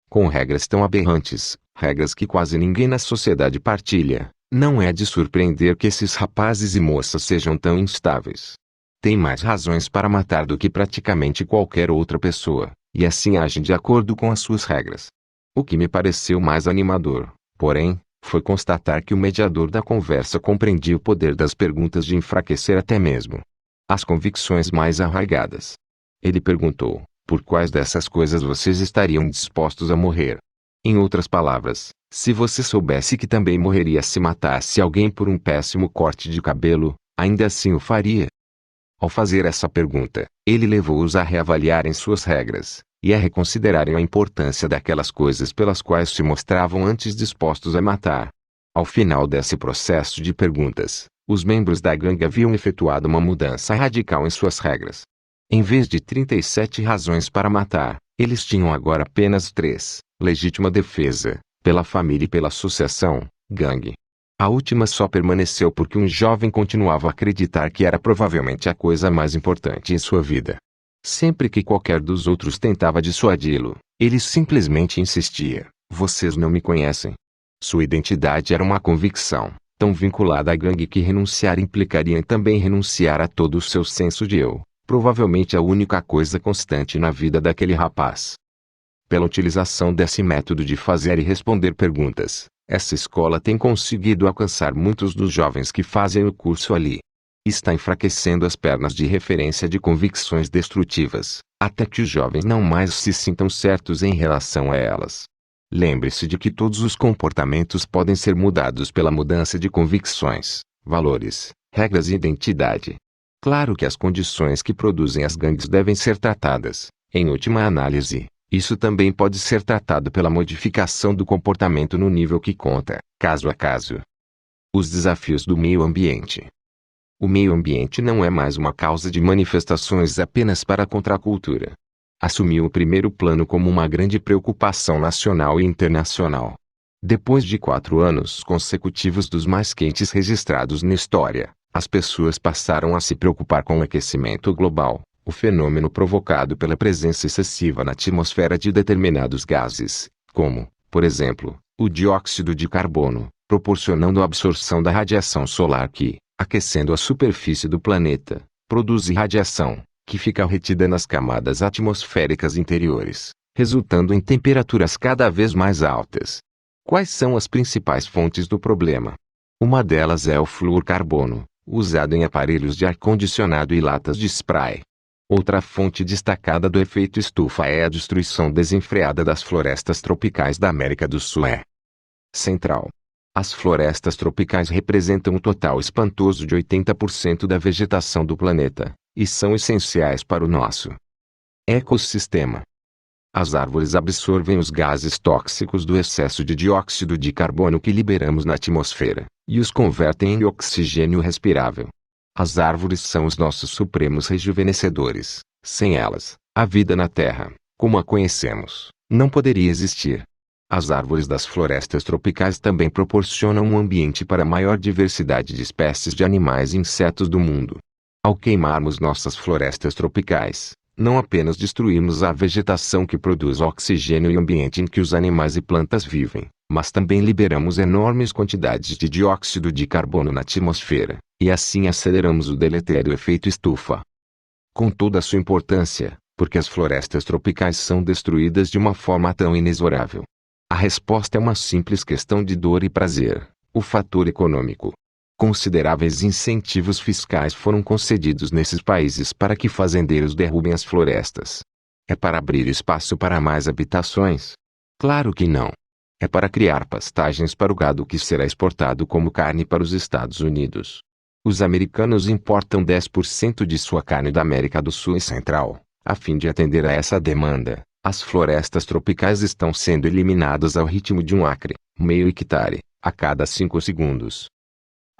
Com regras tão aberrantes, regras que quase ninguém na sociedade partilha, não é de surpreender que esses rapazes e moças sejam tão instáveis. Têm mais razões para matar do que praticamente qualquer outra pessoa, e assim agem de acordo com as suas regras. O que me pareceu mais animador, porém, foi constatar que o mediador da conversa compreendia o poder das perguntas de enfraquecer até mesmo as convicções mais arraigadas. Ele perguntou, por quais dessas coisas vocês estariam dispostos a morrer? Em outras palavras, se você soubesse que também morreria se matasse alguém por um péssimo corte de cabelo, ainda assim o faria? Ao fazer essa pergunta, ele levou-os a reavaliarem suas regras, e a reconsiderarem a importância daquelas coisas pelas quais se mostravam antes dispostos a matar. Ao final desse processo de perguntas, os membros da gangue haviam efetuado uma mudança radical em suas regras. Em vez de 37 razões para matar, eles tinham agora apenas 3, legítima defesa, pela família e pela associação, gangue. A última só permaneceu porque um jovem continuava a acreditar que era provavelmente a coisa mais importante em sua vida. Sempre que qualquer dos outros tentava dissuadi-lo, ele simplesmente insistia, vocês não me conhecem. Sua identidade era uma convicção, tão vinculada à gangue que renunciar implicaria em também renunciar a todo o seu senso de eu. Provavelmente a única coisa constante na vida daquele rapaz. Pela utilização desse método de fazer e responder perguntas, essa escola tem conseguido alcançar muitos dos jovens que fazem o curso ali. Está enfraquecendo as pernas de referência de convicções destrutivas, até que os jovens não mais se sintam certos em relação a elas. Lembre-se de que todos os comportamentos podem ser mudados pela mudança de convicções, valores, regras e identidade. Claro que as condições que produzem as gangues devem ser tratadas. Em última análise, isso também pode ser tratado pela modificação do comportamento no nível que conta, caso a caso. Os desafios do meio ambiente. O meio ambiente não é mais uma causa de manifestações apenas para a contracultura. Assumiu o primeiro plano como uma grande preocupação nacional e internacional. Depois de 4 anos consecutivos dos mais quentes registrados na história, as pessoas passaram a se preocupar com o aquecimento global, o fenômeno provocado pela presença excessiva na atmosfera de determinados gases, como, por exemplo, o dióxido de carbono, proporcionando a absorção da radiação solar que, aquecendo a superfície do planeta, produz radiação, que fica retida nas camadas atmosféricas interiores, resultando em temperaturas cada vez mais altas. Quais são as principais fontes do problema? Uma delas é o fluorcarbono, usado em aparelhos de ar-condicionado e latas de spray. Outra fonte destacada do efeito estufa é a destruição desenfreada das florestas tropicais da América do Sul. Central. As florestas tropicais representam um total espantoso de 80% da vegetação do planeta, e são essenciais para o nosso ecossistema. As árvores absorvem os gases tóxicos do excesso de dióxido de carbono que liberamos na atmosfera, e os convertem em oxigênio respirável. As árvores são os nossos supremos rejuvenescedores. Sem elas, a vida na Terra, como a conhecemos, não poderia existir. As árvores das florestas tropicais também proporcionam um ambiente para a maior diversidade de espécies de animais e insetos do mundo. Ao queimarmos nossas florestas tropicais, não apenas destruímos a vegetação que produz oxigênio e o ambiente em que os animais e plantas vivem, mas também liberamos enormes quantidades de dióxido de carbono na atmosfera, e assim aceleramos o deletério efeito estufa. Com toda a sua importância, porque as florestas tropicais são destruídas de uma forma tão inexorável? A resposta é uma simples questão de dor e prazer: o fator econômico. Consideráveis incentivos fiscais foram concedidos nesses países para que fazendeiros derrubem as florestas. É para abrir espaço para mais habitações? Claro que não. É para criar pastagens para o gado que será exportado como carne para os Estados Unidos. Os americanos importam 10% de sua carne da América do Sul e Central. A fim de atender a essa demanda, as florestas tropicais estão sendo eliminadas ao ritmo de 1 acre, meio hectare, a cada 5 segundos.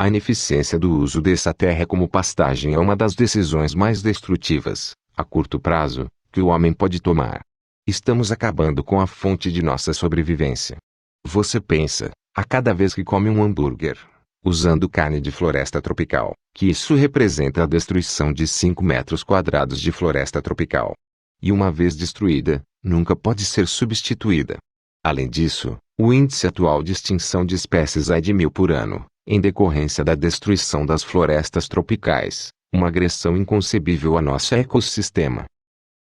A ineficiência do uso dessa terra como pastagem é uma das decisões mais destrutivas, a curto prazo, que o homem pode tomar. Estamos acabando com a fonte de nossa sobrevivência. Você pensa, a cada vez que come um hambúrguer, usando carne de floresta tropical, que isso representa a destruição de 5 metros quadrados de floresta tropical. E uma vez destruída, nunca pode ser substituída. Além disso, o índice atual de extinção de espécies é de 1000 por ano, em decorrência da destruição das florestas tropicais, uma agressão inconcebível a nosso ecossistema.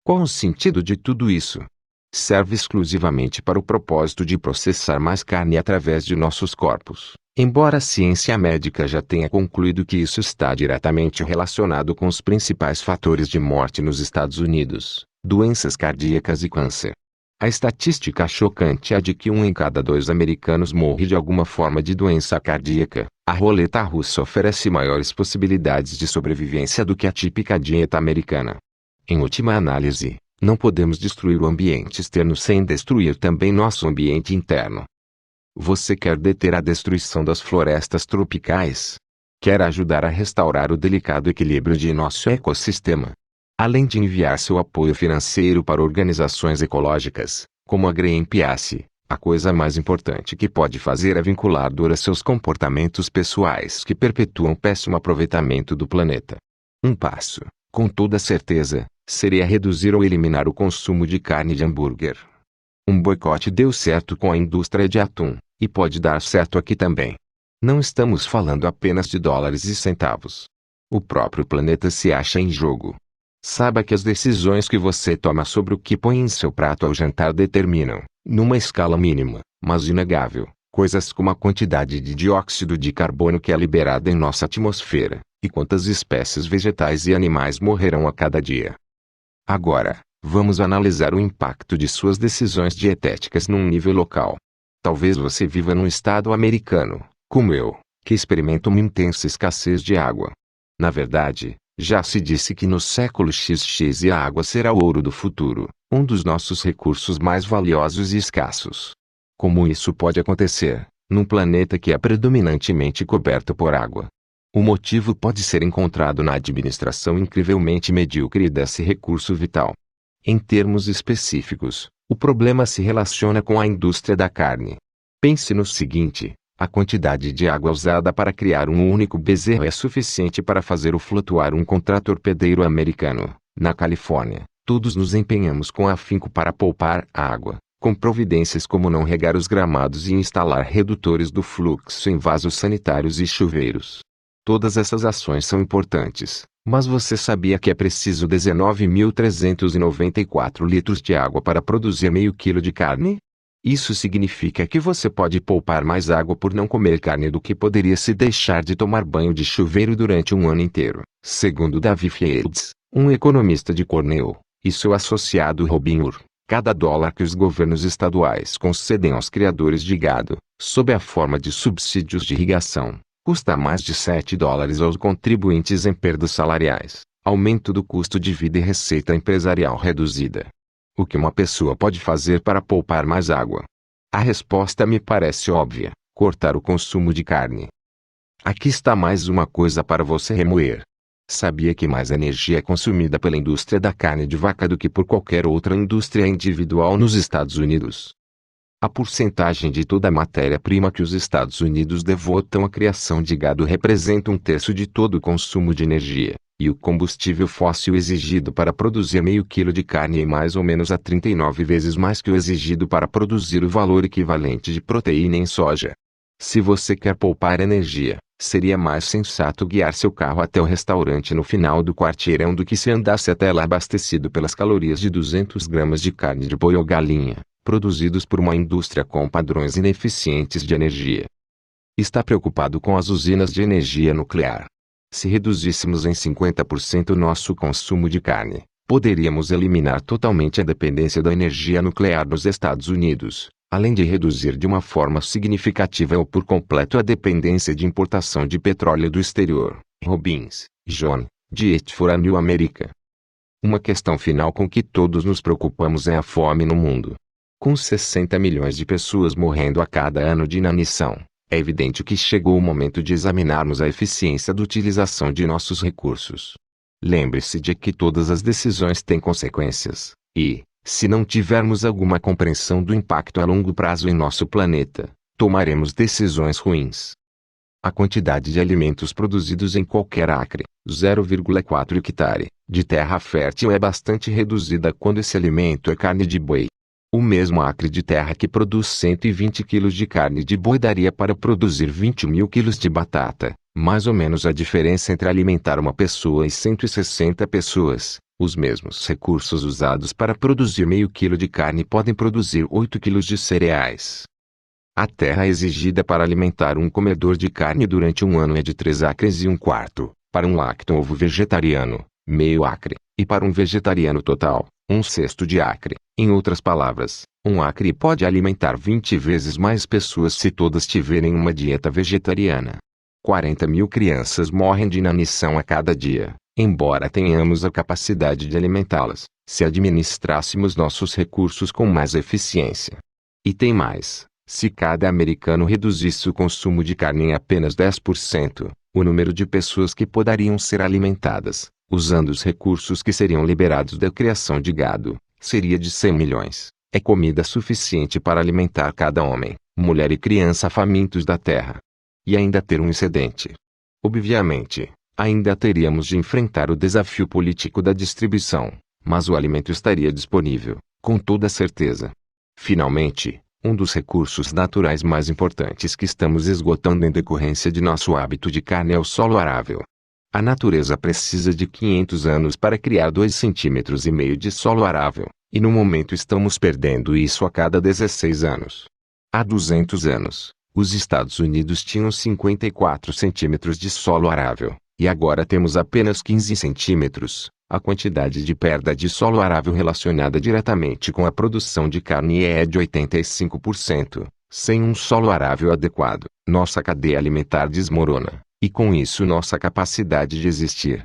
Qual o sentido de tudo isso? Serve exclusivamente para o propósito de processar mais carne através de nossos corpos, embora a ciência médica já tenha concluído que isso está diretamente relacionado com os principais fatores de morte nos Estados Unidos, doenças cardíacas e câncer. A estatística chocante é de que 1 em cada 2 americanos morre de alguma forma de doença cardíaca. A roleta russa oferece maiores possibilidades de sobrevivência do que a típica dieta americana. Em última análise, não podemos destruir o ambiente externo sem destruir também nosso ambiente interno. Você quer deter a destruição das florestas tropicais? Quer ajudar a restaurar o delicado equilíbrio de nosso ecossistema? Além de enviar seu apoio financeiro para organizações ecológicas, como a Greenpeace, a coisa mais importante que pode fazer é vincular dor a seus comportamentos pessoais que perpetuam o péssimo aproveitamento do planeta. Um passo, com toda certeza, seria reduzir ou eliminar o consumo de carne de hambúrguer. Um boicote deu certo com a indústria de atum, e pode dar certo aqui também. Não estamos falando apenas de dólares e centavos. O próprio planeta se acha em jogo. Saiba que as decisões que você toma sobre o que põe em seu prato ao jantar determinam, numa escala mínima, mas inegável, coisas como a quantidade de dióxido de carbono que é liberada em nossa atmosfera, e quantas espécies vegetais e animais morrerão a cada dia. Agora, Vamos analisar o impacto de suas decisões dietéticas num nível local. Talvez você viva num estado americano, como eu, que experimenta uma intensa escassez de água. Na verdade, já se disse que no século XX a água será o ouro do futuro, um dos nossos recursos mais valiosos e escassos. Como isso pode acontecer, num planeta que é predominantemente coberto por água? O motivo pode ser encontrado na administração incrivelmente medíocre desse recurso vital. Em termos específicos, o problema se relaciona com a indústria da carne. Pense no seguinte: a quantidade de água usada para criar um único bezerro é suficiente para fazer flutuar um contratorpedeiro americano. Na Califórnia, todos nos empenhamos com afinco para poupar água, com providências como não regar os gramados e instalar redutores do fluxo em vasos sanitários e chuveiros. Todas essas ações são importantes, mas você sabia que é preciso 19.394 litros de água para produzir meio quilo de carne? Isso significa que você pode poupar mais água por não comer carne do que poderia se deixar de tomar banho de chuveiro durante um ano inteiro, segundo David Fields, um economista de Cornell, e seu associado Robin Moore. Cada dólar que os governos estaduais concedem aos criadores de gado, sob a forma de subsídios de irrigação, custa mais de $7 aos contribuintes em perdas salariais, aumento do custo de vida e receita empresarial reduzida. O que uma pessoa pode fazer para poupar mais água? A resposta me parece óbvia: cortar o consumo de carne. Aqui está mais uma coisa para você remoer. Sabia que mais energia é consumida pela indústria da carne de vaca do que por qualquer outra indústria individual nos Estados Unidos? A porcentagem de toda a matéria-prima que os Estados Unidos devotam à criação de gado representa 1/3 de todo o consumo de energia, e o combustível fóssil exigido para produzir meio quilo de carne é mais ou menos a 39 vezes mais que o exigido para produzir o valor equivalente de proteína em soja. Se você quer poupar energia, seria mais sensato guiar seu carro até o restaurante no final do quarteirão do que se andasse até lá abastecido pelas calorias de 200 gramas de carne de boi ou galinha, produzidos por uma indústria com padrões ineficientes de energia. Está preocupado com as usinas de energia nuclear? Se reduzíssemos em 50% nosso consumo de carne, poderíamos eliminar totalmente a dependência da energia nuclear nos Estados Unidos, além de reduzir de uma forma significativa ou por completo a dependência de importação de petróleo do exterior. Robbins, John, Diet for a New America. Uma questão final com que todos nos preocupamos é a fome no mundo. Com 60 milhões de pessoas morrendo a cada ano de inanição, é evidente que chegou o momento de examinarmos a eficiência da utilização de nossos recursos. Lembre-se de que todas as decisões têm consequências, e, se não tivermos alguma compreensão do impacto a longo prazo em nosso planeta, tomaremos decisões ruins. A quantidade de alimentos produzidos em qualquer acre, 0,4 hectare, de terra fértil é bastante reduzida quando esse alimento é carne de boi. O mesmo acre de terra que produz 120 kg de carne de boi daria para produzir 20.000 kg de batata, mais ou menos a diferença entre alimentar uma pessoa e 160 pessoas. Os mesmos recursos usados para produzir meio quilo de carne podem produzir 8 kg de cereais. A terra exigida para alimentar um comedor de carne durante um ano é de 3 acres e 1/4, para um lacto-ovo vegetariano, meio acre, e para um vegetariano total, 1/6 de acre. Em outras palavras, um acre pode alimentar 20 vezes mais pessoas se todas tiverem uma dieta vegetariana. 40.000 crianças morrem de inanição a cada dia, embora tenhamos a capacidade de alimentá-las, se administrássemos nossos recursos com mais eficiência. E tem mais: se cada americano reduzisse o consumo de carne em apenas 10%, o número de pessoas que poderiam ser alimentadas, usando os recursos que seriam liberados da criação de gado, seria de 100 milhões. É comida suficiente para alimentar cada homem, mulher e criança famintos da terra. E ainda ter um excedente. Obviamente, ainda teríamos de enfrentar o desafio político da distribuição, mas o alimento estaria disponível, com toda certeza. Finalmente, um dos recursos naturais mais importantes que estamos esgotando em decorrência de nosso hábito de carne é o solo arável. A natureza precisa de 500 anos para criar 2,5 cm de solo arável, e no momento estamos perdendo isso a cada 16 anos. Há 200 anos, os Estados Unidos tinham 54 centímetros de solo arável, e agora temos apenas 15 centímetros, A quantidade de perda de solo arável relacionada diretamente com a produção de carne é de 85%. Sem um solo arável adequado, nossa cadeia alimentar desmorona, e com isso nossa capacidade de existir.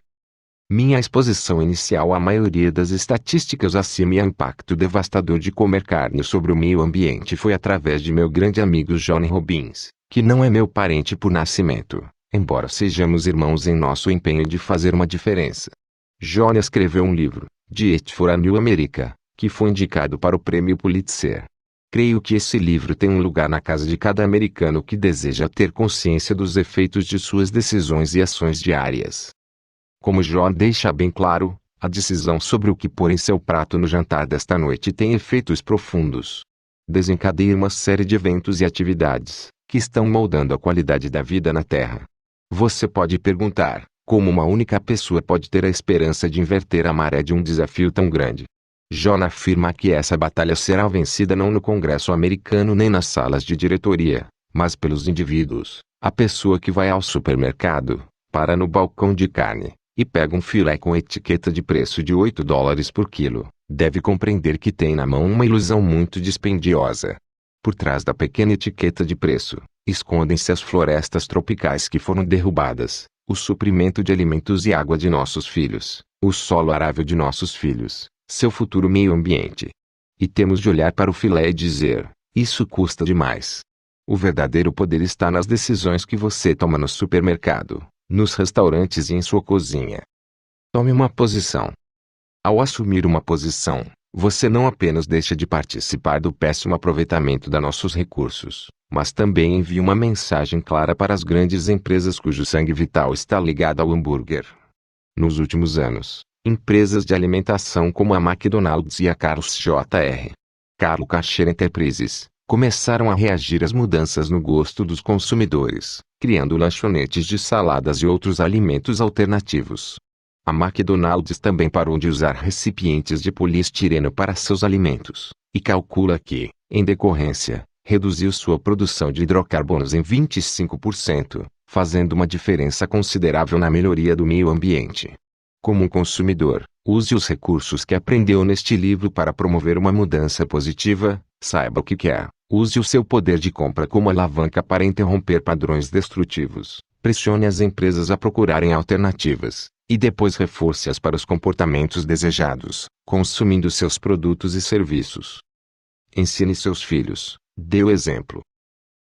Minha exposição inicial à maioria das estatísticas acima e ao impacto devastador de comer carne sobre o meio ambiente foi através de meu grande amigo Johnny Robbins, que não é meu parente por nascimento, embora sejamos irmãos em nosso empenho de fazer uma diferença. Johnny escreveu um livro, Diet for a New America, que foi indicado para o Prêmio Pulitzer. Creio que esse livro tem um lugar na casa de cada americano que deseja ter consciência dos efeitos de suas decisões e ações diárias. Como John deixa bem claro, a decisão sobre o que pôr em seu prato no jantar desta noite tem efeitos profundos. Desencadeia uma série de eventos e atividades que estão moldando a qualidade da vida na Terra. Você pode perguntar, como uma única pessoa pode ter a esperança de inverter a maré de um desafio tão grande? John afirma que essa batalha será vencida não no Congresso americano nem nas salas de diretoria, mas pelos indivíduos. A pessoa que vai ao supermercado, para no balcão de carne, e pega um filé com etiqueta de preço de $8 por quilo, deve compreender que tem na mão uma ilusão muito dispendiosa. Por trás da pequena etiqueta de preço, escondem-se as florestas tropicais que foram derrubadas, o suprimento de alimentos e água de nossos filhos, o solo arável de nossos filhos, seu futuro meio ambiente. E temos de olhar para o filé e dizer, isso custa demais. O verdadeiro poder está nas decisões que você toma no supermercado, nos restaurantes e em sua cozinha. Tome uma posição. Ao assumir uma posição, você não apenas deixa de participar do péssimo aproveitamento dos nossos recursos, mas também envia uma mensagem clara para as grandes empresas cujo sangue vital está ligado ao hambúrguer. Nos últimos anos, empresas de alimentação como a McDonald's e a Carl's Jr. Carlo Karcher Enterprises começaram a reagir às mudanças no gosto dos consumidores, criando lanchonetes de saladas e outros alimentos alternativos. A McDonald's também parou de usar recipientes de poliestireno para seus alimentos, e calcula que, em decorrência, reduziu sua produção de hidrocarbonos em 25%, fazendo uma diferença considerável na melhoria do meio ambiente. Como um consumidor, use os recursos que aprendeu neste livro para promover uma mudança positiva, saiba o que quer, use o seu poder de compra como alavanca para interromper padrões destrutivos, pressione as empresas a procurarem alternativas, e depois reforce-as para os comportamentos desejados, consumindo seus produtos e serviços. Ensine seus filhos, dê o exemplo.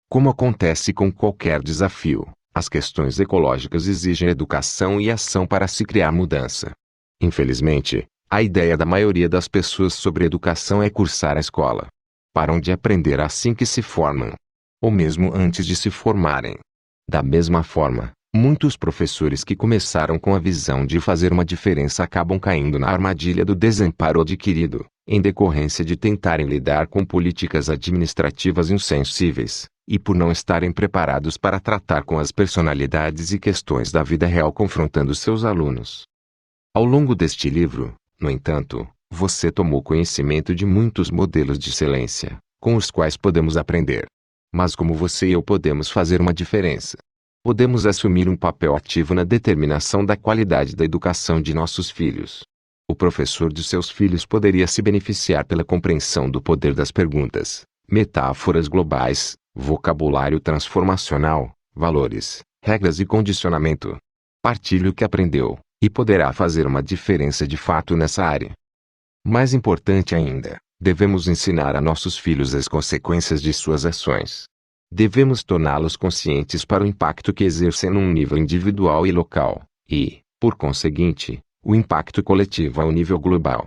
Como acontece com qualquer desafio, as questões ecológicas exigem educação e ação para se criar mudança. Infelizmente, a ideia da maioria das pessoas sobre educação é cursar a escola. Param de aprender assim que se formam, ou mesmo antes de se formarem. Da mesma forma, muitos professores que começaram com a visão de fazer uma diferença acabam caindo na armadilha do desamparo adquirido, em decorrência de tentarem lidar com políticas administrativas insensíveis, e por não estarem preparados para tratar com as personalidades e questões da vida real confrontando seus alunos. Ao longo deste livro, no entanto, você tomou conhecimento de muitos modelos de excelência, com os quais podemos aprender. Mas como você e eu podemos fazer uma diferença? Podemos assumir um papel ativo na determinação da qualidade da educação de nossos filhos. O professor de seus filhos poderia se beneficiar pela compreensão do poder das perguntas, metáforas globais, vocabulário transformacional, valores, regras e condicionamento. Partilhe o que aprendeu, e poderá fazer uma diferença de fato nessa área. Mais importante ainda, devemos ensinar a nossos filhos as consequências de suas ações. Devemos torná-los conscientes para o impacto que exercem num nível individual e local, e, por conseguinte, o impacto coletivo ao nível global.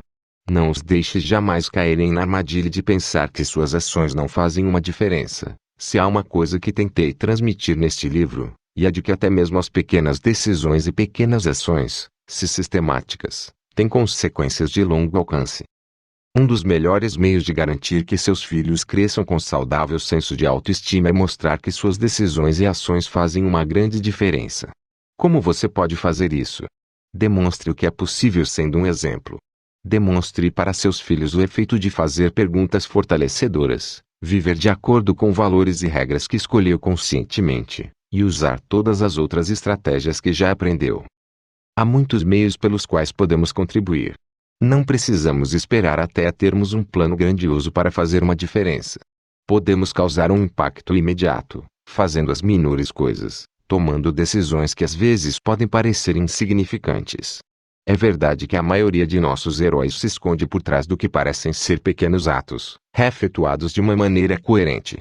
Não os deixe jamais caírem na armadilha de pensar que suas ações não fazem uma diferença. Se há uma coisa que tentei transmitir neste livro, e é de que até mesmo as pequenas decisões e pequenas ações, se sistemáticas, têm consequências de longo alcance. Um dos melhores meios de garantir que seus filhos cresçam com saudável senso de autoestima é mostrar que suas decisões e ações fazem uma grande diferença. Como você pode fazer isso? Demonstre o que é possível sendo um exemplo. Demonstre para seus filhos o efeito de fazer perguntas fortalecedoras, viver de acordo com valores e regras que escolheu conscientemente, e usar todas as outras estratégias que já aprendeu. Há muitos meios pelos quais podemos contribuir. Não precisamos esperar até termos um plano grandioso para fazer uma diferença. Podemos causar um impacto imediato, fazendo as menores coisas, tomando decisões que às vezes podem parecer insignificantes. É verdade que a maioria de nossos heróis se esconde por trás do que parecem ser pequenos atos, efetuados de uma maneira coerente.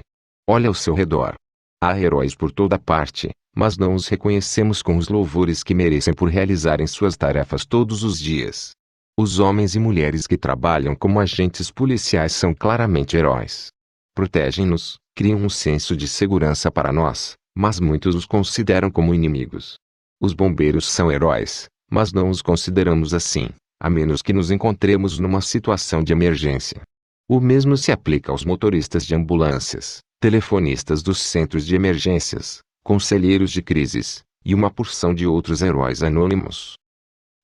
Olhe ao seu redor. Há heróis por toda parte, mas não os reconhecemos com os louvores que merecem por realizarem suas tarefas todos os dias. Os homens e mulheres que trabalham como agentes policiais são claramente heróis. Protegem-nos, criam um senso de segurança para nós, mas muitos os consideram como inimigos. Os bombeiros são heróis, mas não os consideramos assim, a menos que nos encontremos numa situação de emergência. O mesmo se aplica aos motoristas de ambulâncias, telefonistas dos centros de emergências, conselheiros de crises, e uma porção de outros heróis anônimos.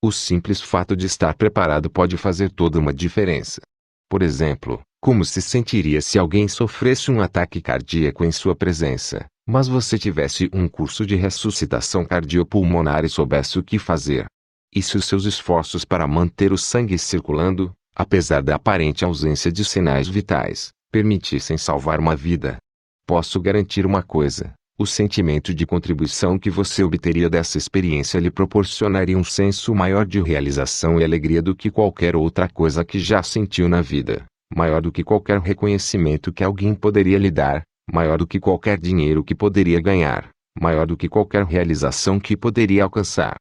O simples fato de estar preparado pode fazer toda uma diferença. Por exemplo, como se sentiria se alguém sofresse um ataque cardíaco em sua presença, mas você tivesse um curso de ressuscitação cardiopulmonar e soubesse o que fazer? E se os seus esforços para manter o sangue circulando, apesar da aparente ausência de sinais vitais, permitissem salvar uma vida? Posso garantir uma coisa: o sentimento de contribuição que você obteria dessa experiência lhe proporcionaria um senso maior de realização e alegria do que qualquer outra coisa que já sentiu na vida, maior do que qualquer reconhecimento que alguém poderia lhe dar, maior do que qualquer dinheiro que poderia ganhar, maior do que qualquer realização que poderia alcançar.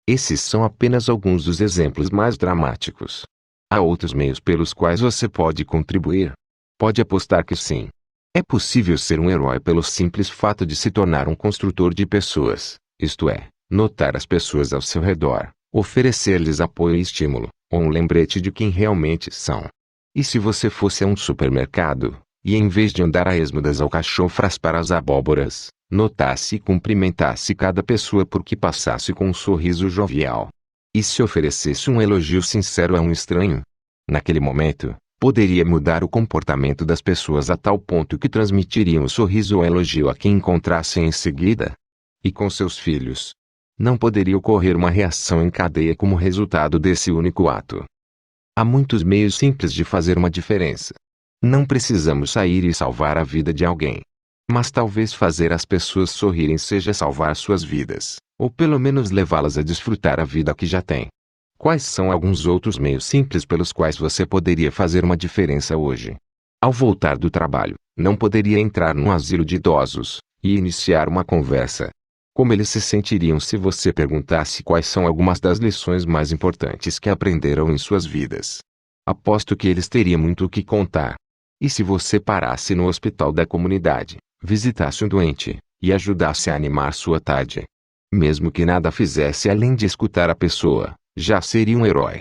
Esses são apenas alguns dos exemplos mais dramáticos. Há outros meios pelos quais você pode contribuir. Pode apostar que sim. É possível ser um herói pelo simples fato de se tornar um construtor de pessoas, isto é, notar as pessoas ao seu redor, oferecer-lhes apoio e estímulo, ou um lembrete de quem realmente são. E se você fosse a um supermercado, e em vez de andar a esmo das alcachofras para as abóboras, notasse e cumprimentasse cada pessoa porque passasse com um sorriso jovial? E se oferecesse um elogio sincero a um estranho? Naquele momento, poderia mudar o comportamento das pessoas a tal ponto que transmitiriam o sorriso ou elogio a quem encontrassem em seguida. E com seus filhos? Não poderia ocorrer uma reação em cadeia como resultado desse único ato? Há muitos meios simples de fazer uma diferença. Não precisamos sair e salvar a vida de alguém. Mas talvez fazer as pessoas sorrirem seja salvar suas vidas, ou pelo menos levá-las a desfrutar a vida que já têm. Quais são alguns outros meios simples pelos quais você poderia fazer uma diferença hoje? Ao voltar do trabalho, não poderia entrar num asilo de idosos e iniciar uma conversa. Como eles se sentiriam se você perguntasse quais são algumas das lições mais importantes que aprenderam em suas vidas? Aposto que eles teriam muito o que contar. E se você parasse no hospital da comunidade, visitasse um doente e ajudasse a animar sua tarde? Mesmo que nada fizesse além de escutar a pessoa, já seria um herói.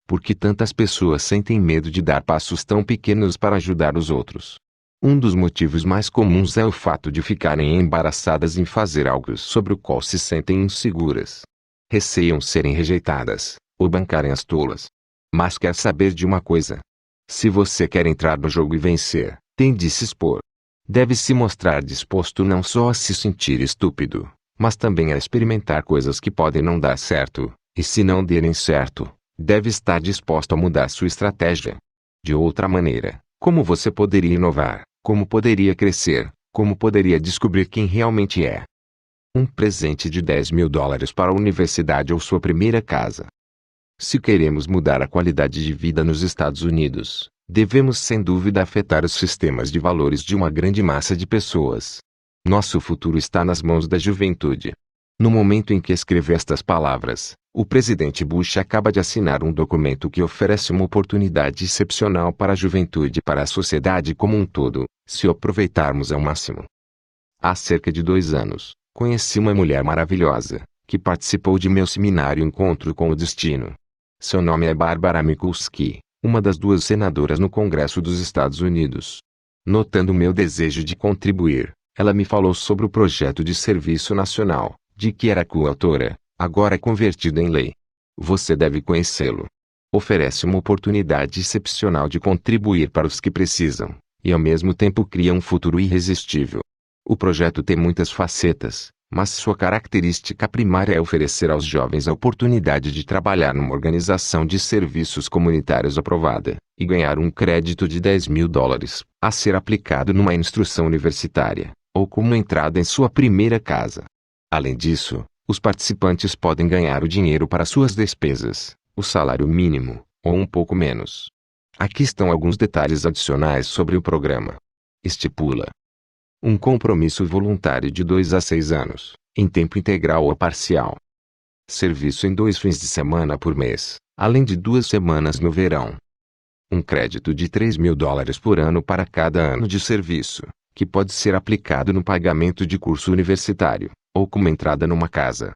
Por que tantas pessoas sentem medo de dar passos tão pequenos para ajudar os outros? Um dos motivos mais comuns é o fato de ficarem embaraçadas em fazer algo sobre o qual se sentem inseguras. Receiam serem rejeitadas, ou bancarem as tolas. Mas quer saber de uma coisa? Se você quer entrar no jogo e vencer, tem de se expor. Deve se mostrar disposto não só a se sentir estúpido, mas também a experimentar coisas que podem não dar certo, e se não derem certo, deve estar disposto a mudar sua estratégia. De outra maneira, como você poderia inovar? Como poderia crescer? Como poderia descobrir quem realmente é? Um presente de $10.000 para a universidade ou sua primeira casa. Se queremos mudar a qualidade de vida nos Estados Unidos, devemos sem dúvida afetar os sistemas de valores de uma grande massa de pessoas. Nosso futuro está nas mãos da juventude. No momento em que escrevo estas palavras, o presidente Bush acaba de assinar um documento que oferece uma oportunidade excepcional para a juventude e para a sociedade como um todo, se o aproveitarmos ao máximo. Há cerca de 2 anos, conheci uma mulher maravilhosa, que participou de meu seminário Encontro com o Destino. Seu nome é Barbara Mikulski, uma das 2 senadoras no Congresso dos Estados Unidos. Notando meu desejo de contribuir, ela me falou sobre o projeto de serviço nacional, de que era coautora, agora convertido em lei. Você deve conhecê-lo. Oferece uma oportunidade excepcional de contribuir para os que precisam, e ao mesmo tempo cria um futuro irresistível. O projeto tem muitas facetas, mas sua característica primária é oferecer aos jovens a oportunidade de trabalhar numa organização de serviços comunitários aprovada, e ganhar um crédito de $10.000, a ser aplicado numa instrução universitária, ou como entrada em sua primeira casa. Além disso, os participantes podem ganhar o dinheiro para suas despesas, o salário mínimo, ou um pouco menos. Aqui estão alguns detalhes adicionais sobre o programa. Estipula um compromisso voluntário de 2 a 6 anos, em tempo integral ou parcial. Serviço em 2 fins de semana por mês, além de 2 semanas no verão. Um crédito de $3.000 por ano para cada ano de serviço, que pode ser aplicado no pagamento de curso universitário, ou como entrada numa casa.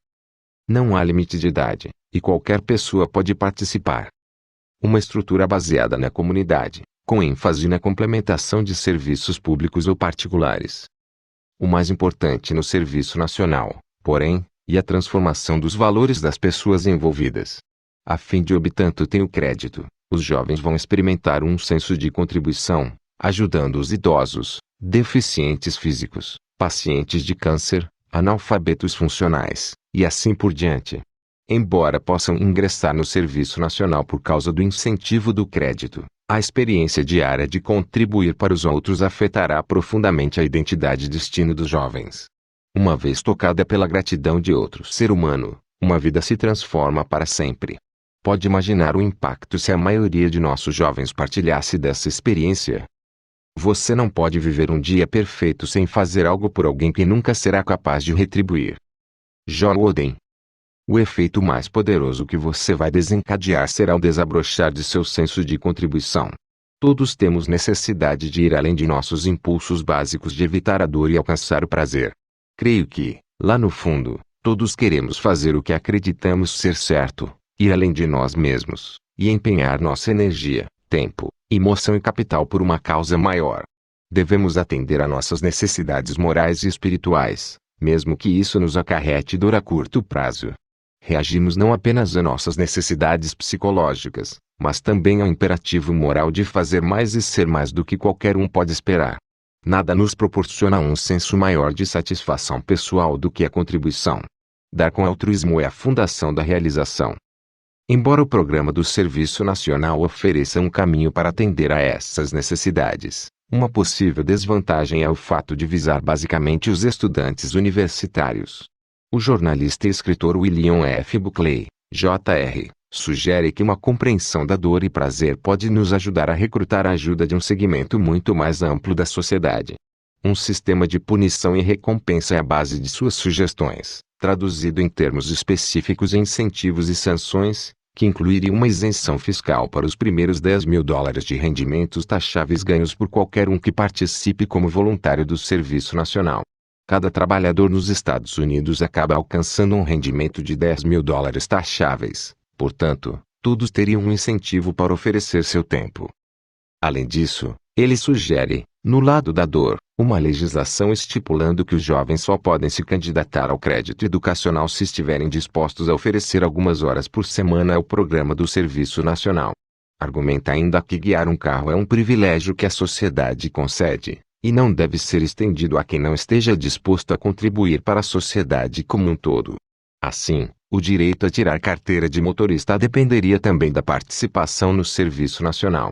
Não há limite de idade, e qualquer pessoa pode participar. Uma estrutura baseada na comunidade, com ênfase na complementação de serviços públicos ou particulares. O mais importante no Serviço Nacional, porém, é a transformação dos valores das pessoas envolvidas. A fim de obter o crédito, os jovens vão experimentar um senso de contribuição, ajudando os idosos, deficientes físicos, pacientes de câncer, analfabetos funcionais, e assim por diante. Embora possam ingressar no Serviço Nacional por causa do incentivo do crédito, a experiência diária de contribuir para os outros afetará profundamente a identidade e destino dos jovens. Uma vez tocada pela gratidão de outro ser humano, uma vida se transforma para sempre. Pode imaginar o impacto se a maioria de nossos jovens partilhasse dessa experiência? Você não pode viver um dia perfeito sem fazer algo por alguém que nunca será capaz de retribuir. John Wooden. O efeito mais poderoso que você vai desencadear será o desabrochar de seu senso de contribuição. Todos temos necessidade de ir além de nossos impulsos básicos de evitar a dor e alcançar o prazer. Creio que, lá no fundo, todos queremos fazer o que acreditamos ser certo, ir além de nós mesmos, e empenhar nossa energia, tempo, emoção e capital por uma causa maior. Devemos atender a nossas necessidades morais e espirituais, mesmo que isso nos acarrete dor a curto prazo. Reagimos não apenas a nossas necessidades psicológicas, mas também ao imperativo moral de fazer mais e ser mais do que qualquer um pode esperar. Nada nos proporciona um senso maior de satisfação pessoal do que a contribuição. Dar com altruísmo é a fundação da realização. Embora o programa do Serviço Nacional ofereça um caminho para atender a essas necessidades, uma possível desvantagem é o fato de visar basicamente os estudantes universitários. O jornalista e escritor William F. Buckley, Jr., sugere que uma compreensão da dor e prazer pode nos ajudar a recrutar a ajuda de um segmento muito mais amplo da sociedade. Um sistema de punição e recompensa é a base de suas sugestões, traduzido em termos específicos em incentivos e sanções, que incluiria uma isenção fiscal para os primeiros $10.000 de rendimentos taxáveis ganhos por qualquer um que participe como voluntário do Serviço Nacional. Cada trabalhador nos Estados Unidos acaba alcançando um rendimento de $10.000 taxáveis, portanto, todos teriam um incentivo para oferecer seu tempo. Além disso, ele sugere, no lado da dor, uma legislação estipulando que os jovens só podem se candidatar ao crédito educacional se estiverem dispostos a oferecer algumas horas por semana ao programa do Serviço Nacional. Argumenta ainda que guiar um carro é um privilégio que a sociedade concede, e não deve ser estendido a quem não esteja disposto a contribuir para a sociedade como um todo. Assim, o direito a tirar carteira de motorista dependeria também da participação no Serviço Nacional.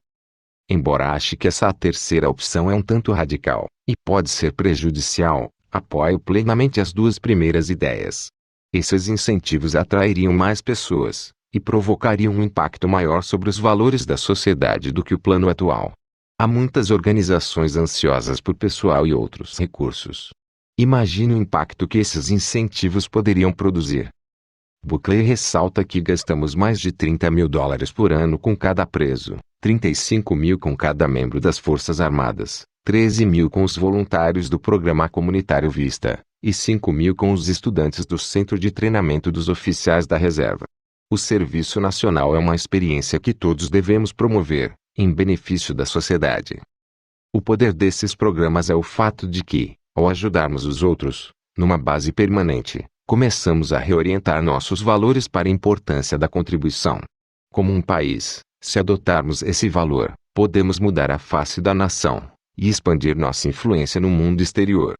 Embora ache que essa terceira opção é um tanto radical, e pode ser prejudicial, apoio plenamente as duas primeiras ideias. Esses incentivos atrairiam mais pessoas, e provocariam um impacto maior sobre os valores da sociedade do que o plano atual. Há muitas organizações ansiosas por pessoal e outros recursos. Imagine o impacto que esses incentivos poderiam produzir. Buckley ressalta que gastamos mais de $30.000 por ano com cada preso, 35.000 com cada membro das Forças Armadas, 13.000 com os voluntários do Programa Comunitário Vista, e 5.000 com os estudantes do Centro de Treinamento dos Oficiais da Reserva. O Serviço Nacional é uma experiência que todos devemos promover, em benefício da sociedade. O poder desses programas é o fato de que, ao ajudarmos os outros, numa base permanente, começamos a reorientar nossos valores para a importância da contribuição. Como um país, se adotarmos esse valor, podemos mudar a face da nação, e expandir nossa influência no mundo exterior.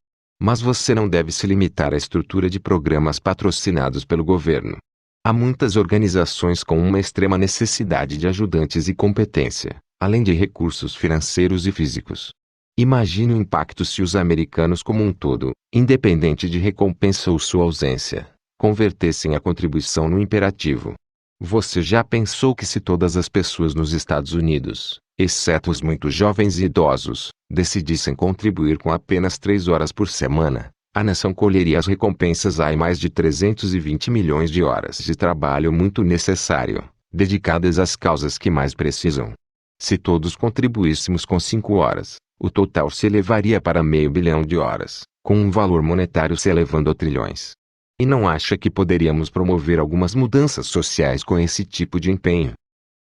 Mas você não deve se limitar à estrutura de programas patrocinados pelo governo. Há muitas organizações com uma extrema necessidade de ajudantes e competência, além de recursos financeiros e físicos. Imagine o impacto se os americanos como um todo, independente de recompensa ou sua ausência, convertessem a contribuição no imperativo. Você já pensou que se todas as pessoas nos Estados Unidos, exceto os muito jovens e idosos, decidissem contribuir com apenas 3 horas por semana, a nação colheria as recompensas a mais de 320 milhões de horas de trabalho muito necessário, dedicadas às causas que mais precisam. Se todos contribuíssemos com 5 horas, o total se elevaria para meio bilhão de horas, com um valor monetário se elevando a trilhões. E não acha que poderíamos promover algumas mudanças sociais com esse tipo de empenho?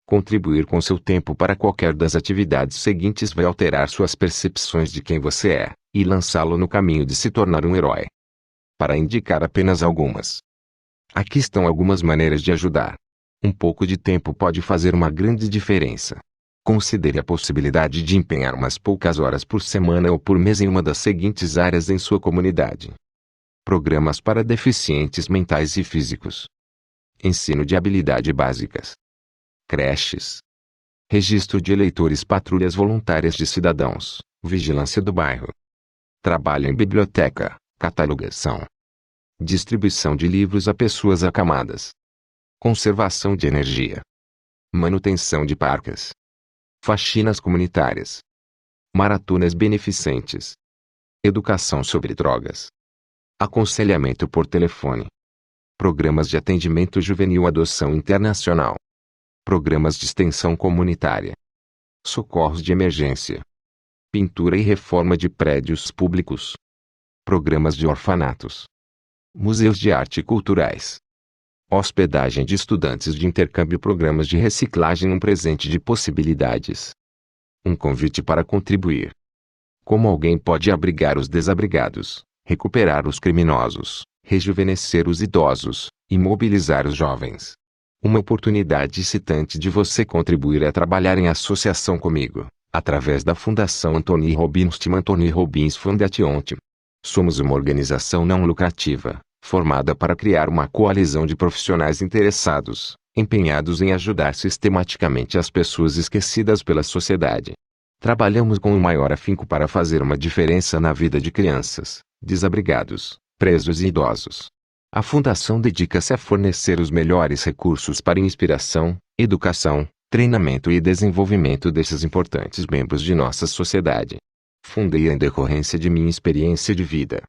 Contribuir com seu tempo para qualquer das atividades seguintes vai alterar suas percepções de quem você é, e lançá-lo no caminho de se tornar um herói. Para indicar apenas algumas. Aqui estão algumas maneiras de ajudar. Um pouco de tempo pode fazer uma grande diferença. Considere a possibilidade de empenhar umas poucas horas por semana ou por mês em uma das seguintes áreas em sua comunidade. Programas para deficientes mentais e físicos. Ensino de habilidades básicas. Creches. Registro de eleitores, patrulhas voluntárias de cidadãos, vigilância do bairro. Trabalho em biblioteca, catalogação. Distribuição de livros a pessoas acamadas. Conservação de energia. Manutenção de parques. Faxinas comunitárias. Maratonas beneficentes. Educação sobre drogas. Aconselhamento por telefone. Programas de atendimento juvenil, adoção internacional. Programas de extensão comunitária. Socorros de emergência. Pintura e reforma de prédios públicos. Programas de orfanatos. Museus de arte e culturais. Hospedagem de estudantes de intercâmbio, programas de reciclagem, um presente de possibilidades. Um convite para contribuir. Como alguém pode abrigar os desabrigados, recuperar os criminosos, rejuvenescer os idosos, e mobilizar os jovens. Uma oportunidade excitante de você contribuir é trabalhar em associação comigo, através da Fundação Anthony Robbins Team Anthony Robbins Foundation Team. Somos uma organização não lucrativa, formada para criar uma coalizão de profissionais interessados, empenhados em ajudar sistematicamente as pessoas esquecidas pela sociedade. Trabalhamos com o maior afinco para fazer uma diferença na vida de crianças, desabrigados, presos e idosos. A Fundação dedica-se a fornecer os melhores recursos para inspiração, educação, treinamento e desenvolvimento desses importantes membros de nossa sociedade. Fundei-a em decorrência de minha experiência de vida.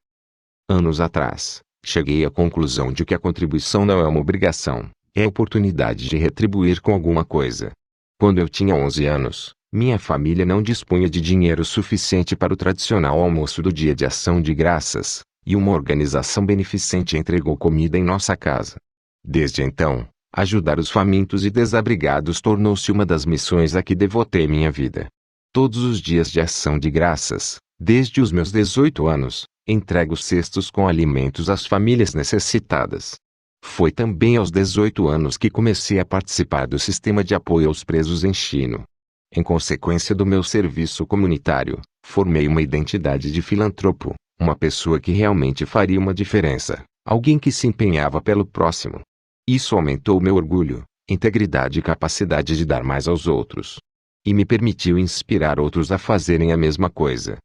Anos atrás, cheguei à conclusão de que a contribuição não é uma obrigação, é a oportunidade de retribuir com alguma coisa. Quando eu tinha 11 anos, minha família não dispunha de dinheiro suficiente para o tradicional almoço do Dia de Ação de Graças, e uma organização beneficente entregou comida em nossa casa. Desde então, ajudar os famintos e desabrigados tornou-se uma das missões a que devotei minha vida. Todos os dias de Ação de Graças, desde os meus 18 anos, entrego cestos com alimentos às famílias necessitadas. Foi também aos 18 anos que comecei a participar do sistema de apoio aos presos em Chino. Em consequência do meu serviço comunitário, formei uma identidade de filantropo, uma pessoa que realmente faria uma diferença, alguém que se empenhava pelo próximo. Isso aumentou meu orgulho, integridade e capacidade de dar mais aos outros. E me permitiu inspirar outros a fazerem a mesma coisa.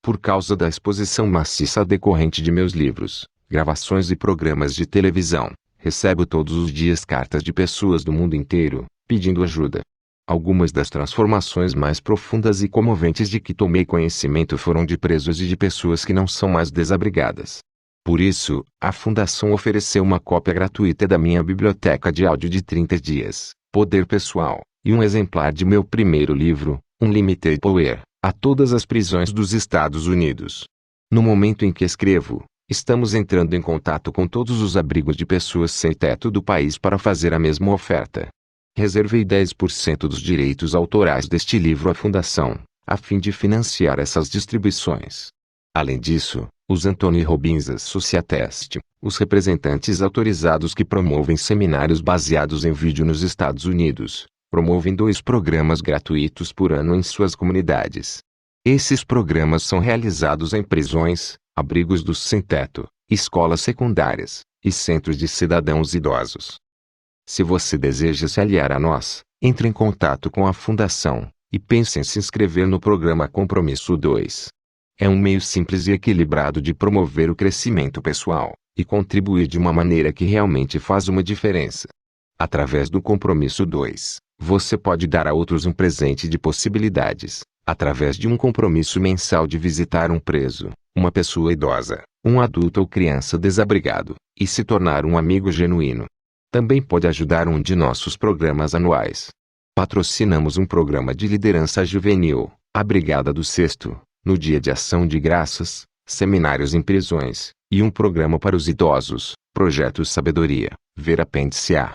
Por causa da exposição maciça decorrente de meus livros, gravações e programas de televisão, recebo todos os dias cartas de pessoas do mundo inteiro, pedindo ajuda. Algumas das transformações mais profundas e comoventes de que tomei conhecimento foram de presos e de pessoas que não são mais desabrigadas. Por isso, a Fundação ofereceu uma cópia gratuita da minha biblioteca de áudio de 30 dias, Poder Pessoal, e um exemplar de meu primeiro livro, Unlimited Power, a todas as prisões dos Estados Unidos. No momento em que escrevo, estamos entrando em contato com todos os abrigos de pessoas sem teto do país para fazer a mesma oferta. Reservei 10% dos direitos autorais deste livro à Fundação, a fim de financiar essas distribuições. Além disso, os Anthony Robbins Associates, os representantes autorizados que promovem seminários baseados em vídeo nos Estados Unidos, promovem 2 programas gratuitos por ano em suas comunidades. Esses programas são realizados em prisões, abrigos dos sem-teto, escolas secundárias e centros de cidadãos idosos. Se você deseja se aliar a nós, entre em contato com a Fundação e pense em se inscrever no programa Compromisso 2. É um meio simples e equilibrado de promover o crescimento pessoal e contribuir de uma maneira que realmente faz uma diferença. Através do Compromisso 2, você pode dar a outros um presente de possibilidades, através de um compromisso mensal de visitar um preso, uma pessoa idosa, um adulto ou criança desabrigado, e se tornar um amigo genuíno. Também pode ajudar um de nossos programas anuais. Patrocinamos um programa de liderança juvenil, a Brigada do Sexto, no Dia de Ação de Graças, seminários em prisões, e um programa para os idosos, Projeto Sabedoria, ver apêndice A.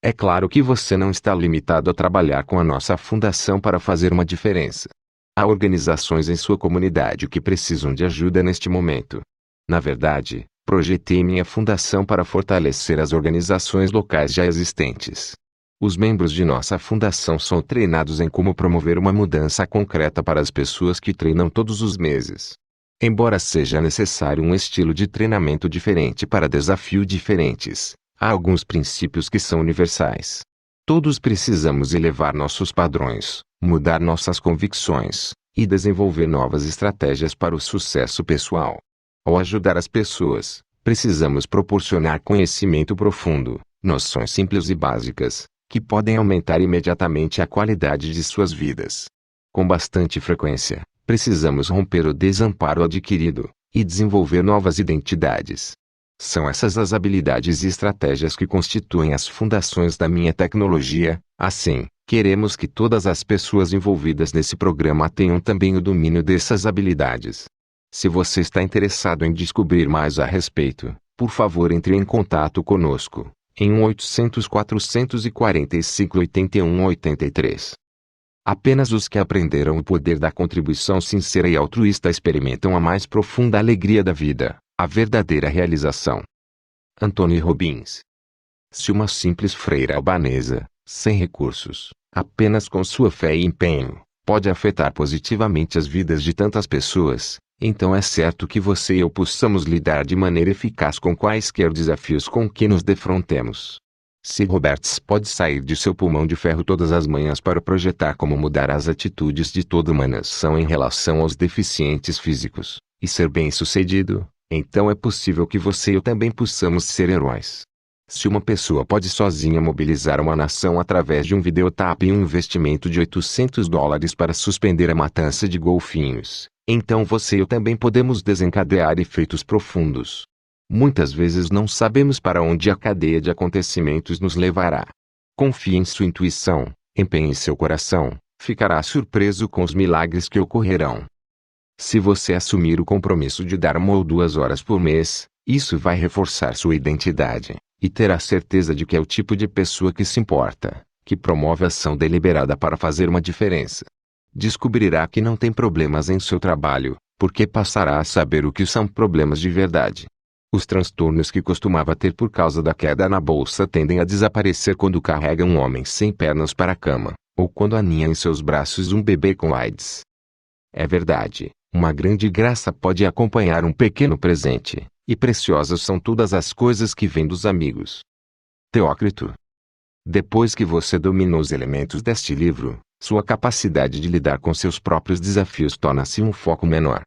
É claro que você não está limitado a trabalhar com a nossa fundação para fazer uma diferença. Há organizações em sua comunidade que precisam de ajuda neste momento. Na verdade, projetei minha fundação para fortalecer as organizações locais já existentes. Os membros de nossa fundação são treinados em como promover uma mudança concreta para as pessoas que treinam todos os meses. Embora seja necessário um estilo de treinamento diferente para desafios diferentes, há alguns princípios que são universais. Todos precisamos elevar nossos padrões, mudar nossas convicções e desenvolver novas estratégias para o sucesso pessoal. Ao ajudar as pessoas, precisamos proporcionar conhecimento profundo, noções simples e básicas, que podem aumentar imediatamente a qualidade de suas vidas. Com bastante frequência, precisamos romper o desamparo adquirido e desenvolver novas identidades. São essas as habilidades e estratégias que constituem as fundações da minha tecnologia. Assim, queremos que todas as pessoas envolvidas nesse programa tenham também o domínio dessas habilidades. Se você está interessado em descobrir mais a respeito, por favor entre em contato conosco, em 1-800-445-8183. Apenas os que aprenderam o poder da contribuição sincera e altruísta experimentam a mais profunda alegria da vida, a verdadeira realização. Anthony Robbins. Se uma simples freira albanesa, sem recursos, apenas com sua fé e empenho, pode afetar positivamente as vidas de tantas pessoas, então é certo que você e eu possamos lidar de maneira eficaz com quaisquer desafios com que nos defrontemos. Se Roberts pode sair de seu pulmão de ferro todas as manhãs para projetar como mudar as atitudes de toda uma nação em relação aos deficientes físicos, e ser bem-sucedido, então é possível que você e eu também possamos ser heróis. Se uma pessoa pode sozinha mobilizar uma nação através de um videotape e um investimento de $800 para suspender a matança de golfinhos, então você e eu também podemos desencadear efeitos profundos. Muitas vezes não sabemos para onde a cadeia de acontecimentos nos levará. Confie em sua intuição, empenhe seu coração, ficará surpreso com os milagres que ocorrerão. Se você assumir o compromisso de dar 1 ou 2 horas por mês, isso vai reforçar sua identidade, e terá certeza de que é o tipo de pessoa que se importa, que promove ação deliberada para fazer uma diferença. Descobrirá que não tem problemas em seu trabalho, porque passará a saber o que são problemas de verdade. Os transtornos que costumava ter por causa da queda na bolsa tendem a desaparecer quando carrega um homem sem pernas para a cama, ou quando aninha em seus braços um bebê com AIDS. É verdade, uma grande graça pode acompanhar um pequeno presente, e preciosas são todas as coisas que vêm dos amigos. Teócrito. Depois que você dominou os elementos deste livro, sua capacidade de lidar com seus próprios desafios torna-se um foco menor.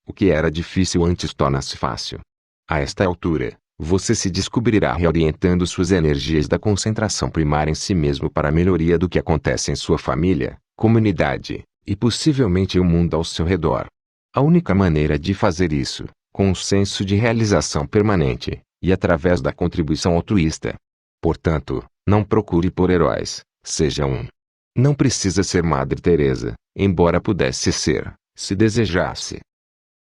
O que era difícil antes torna-se fácil. A esta altura, você se descobrirá reorientando suas energias da concentração primária em si mesmo para a melhoria do que acontece em sua família, comunidade, e possivelmente o mundo ao seu redor. A única maneira de fazer isso, com um senso de realização permanente, e através da contribuição altruísta. Portanto, não procure por heróis, seja um. Não precisa ser Madre Teresa, embora pudesse ser, se desejasse.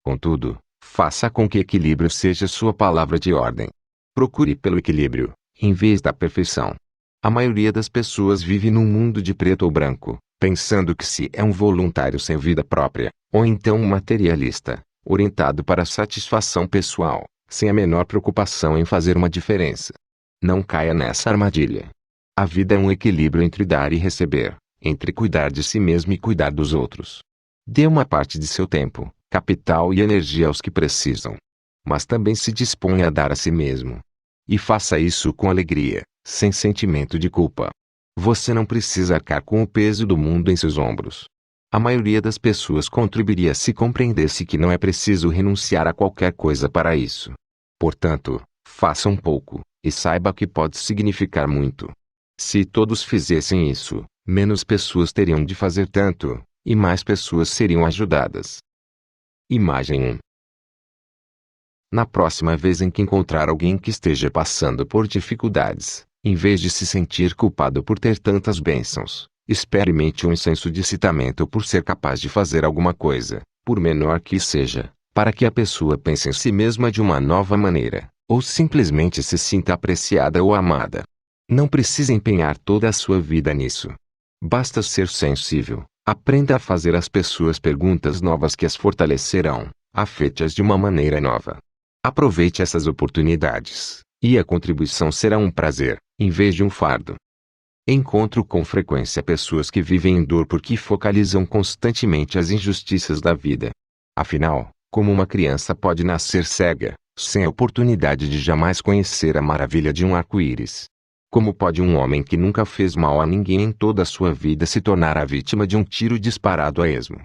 Contudo, faça com que equilíbrio seja sua palavra de ordem. Procure pelo equilíbrio, em vez da perfeição. A maioria das pessoas vive num mundo de preto ou branco, pensando que se é um voluntário sem vida própria, ou então um materialista, orientado para a satisfação pessoal, sem a menor preocupação em fazer uma diferença. Não caia nessa armadilha. A vida é um equilíbrio entre dar e receber, entre cuidar de si mesmo e cuidar dos outros. Dê uma parte de seu tempo, capital e energia aos que precisam. Mas também se dispõe a dar a si mesmo. E faça isso com alegria, sem sentimento de culpa. Você não precisa arcar com o peso do mundo em seus ombros. A maioria das pessoas contribuiria se compreendesse que não é preciso renunciar a qualquer coisa para isso. Portanto, faça um pouco, e saiba que pode significar muito. Se todos fizessem isso, menos pessoas teriam de fazer tanto, e mais pessoas seriam ajudadas. Imagem 1. Na próxima vez em que encontrar alguém que esteja passando por dificuldades, em vez de se sentir culpado por ter tantas bênçãos, experimente um senso de excitamento por ser capaz de fazer alguma coisa, por menor que seja, para que a pessoa pense em si mesma de uma nova maneira, ou simplesmente se sinta apreciada ou amada. Não precisa empenhar toda a sua vida nisso. Basta ser sensível. Aprenda a fazer às pessoas perguntas novas que as fortalecerão, afete-as de uma maneira nova. Aproveite essas oportunidades, e a contribuição será um prazer, em vez de um fardo. Encontro com frequência pessoas que vivem em dor porque focalizam constantemente as injustiças da vida. Afinal, como uma criança pode nascer cega, sem a oportunidade de jamais conhecer a maravilha de um arco-íris? Como pode um homem que nunca fez mal a ninguém em toda a sua vida se tornar a vítima de um tiro disparado a esmo?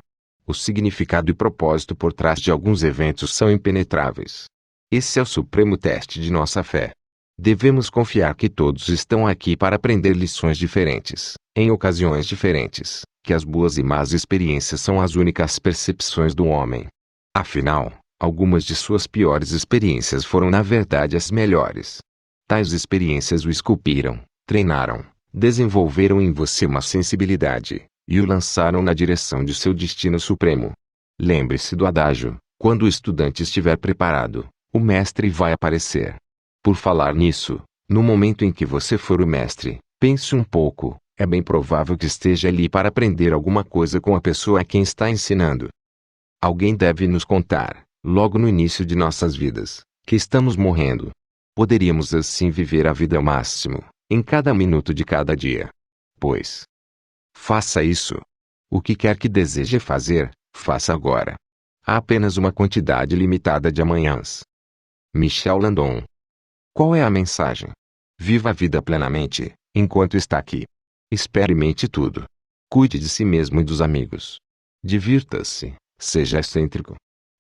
O significado e propósito por trás de alguns eventos são impenetráveis. Esse é o supremo teste de nossa fé. Devemos confiar que todos estão aqui para aprender lições diferentes, em ocasiões diferentes, que as boas e más experiências são as únicas percepções do homem. Afinal, algumas de suas piores experiências foram na verdade as melhores. Tais experiências o esculpiram, treinaram, desenvolveram em você uma sensibilidade, e o lançaram na direção de seu destino supremo. Lembre-se do adágio: quando o estudante estiver preparado, o mestre vai aparecer. Por falar nisso, no momento em que você for o mestre, pense um pouco, é bem provável que esteja ali para aprender alguma coisa com a pessoa a quem está ensinando. Alguém deve nos contar, logo no início de nossas vidas, que estamos morrendo. Poderíamos assim viver a vida ao máximo, em cada minuto de cada dia. Pois, faça isso. O que quer que deseje fazer, faça agora. Há apenas uma quantidade limitada de amanhãs. Michel Landon. Qual é a mensagem? Viva a vida plenamente, enquanto está aqui. Experimente tudo. Cuide de si mesmo e dos amigos. Divirta-se, seja excêntrico.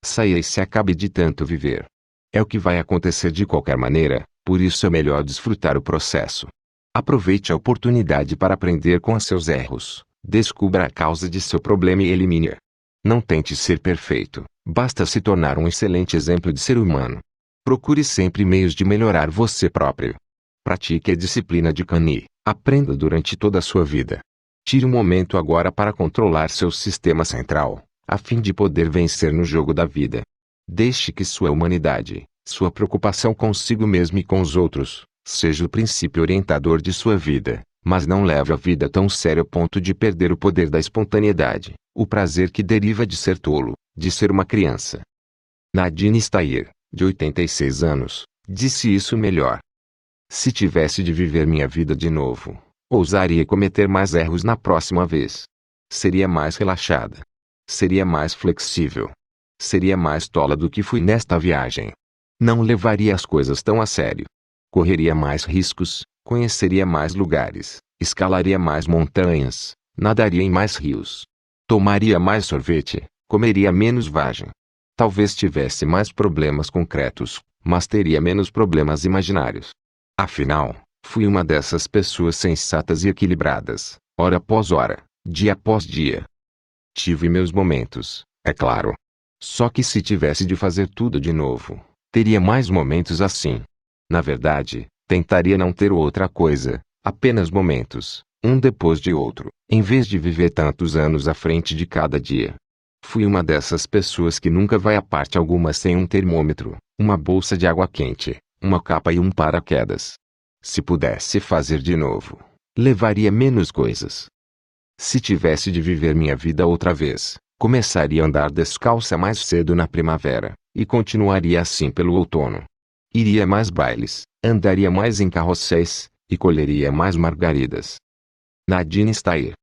Saia e se acabe de tanto viver. É o que vai acontecer de qualquer maneira, por isso é melhor desfrutar o processo. Aproveite a oportunidade para aprender com os seus erros, descubra a causa de seu problema e elimine-a. Não tente ser perfeito, basta se tornar um excelente exemplo de ser humano. Procure sempre meios de melhorar você próprio. Pratique a disciplina de Kani, aprenda durante toda a sua vida. Tire um momento agora para controlar seu sistema central, a fim de poder vencer no jogo da vida. Deixe que sua humanidade, sua preocupação consigo mesmo e com os outros, seja o princípio orientador de sua vida, mas não leve a vida tão sério a ponto de perder o poder da espontaneidade, o prazer que deriva de ser tolo, de ser uma criança. Nadine Stair, de 86 anos, disse isso melhor. Se tivesse de viver minha vida de novo, ousaria cometer mais erros na próxima vez. Seria mais relaxada. Seria mais flexível. Seria mais tola do que fui nesta viagem. Não levaria as coisas tão a sério. Correria mais riscos, conheceria mais lugares, escalaria mais montanhas, nadaria em mais rios. Tomaria mais sorvete, comeria menos vagem. Talvez tivesse mais problemas concretos, mas teria menos problemas imaginários. Afinal, fui uma dessas pessoas sensatas e equilibradas, hora após hora, dia após dia. Tive meus momentos, é claro. Só que se tivesse de fazer tudo de novo, teria mais momentos assim. Na verdade, tentaria não ter outra coisa, apenas momentos, um depois de outro, em vez de viver tantos anos à frente de cada dia. Fui uma dessas pessoas que nunca vai a parte alguma sem um termômetro, uma bolsa de água quente, uma capa e um paraquedas. Se pudesse fazer de novo, levaria menos coisas. Se tivesse de viver minha vida outra vez, começaria a andar descalça mais cedo na primavera, e continuaria assim pelo outono. Iria a mais bailes, andaria mais em carrosséis, e colheria mais margaridas. Nadine Stair.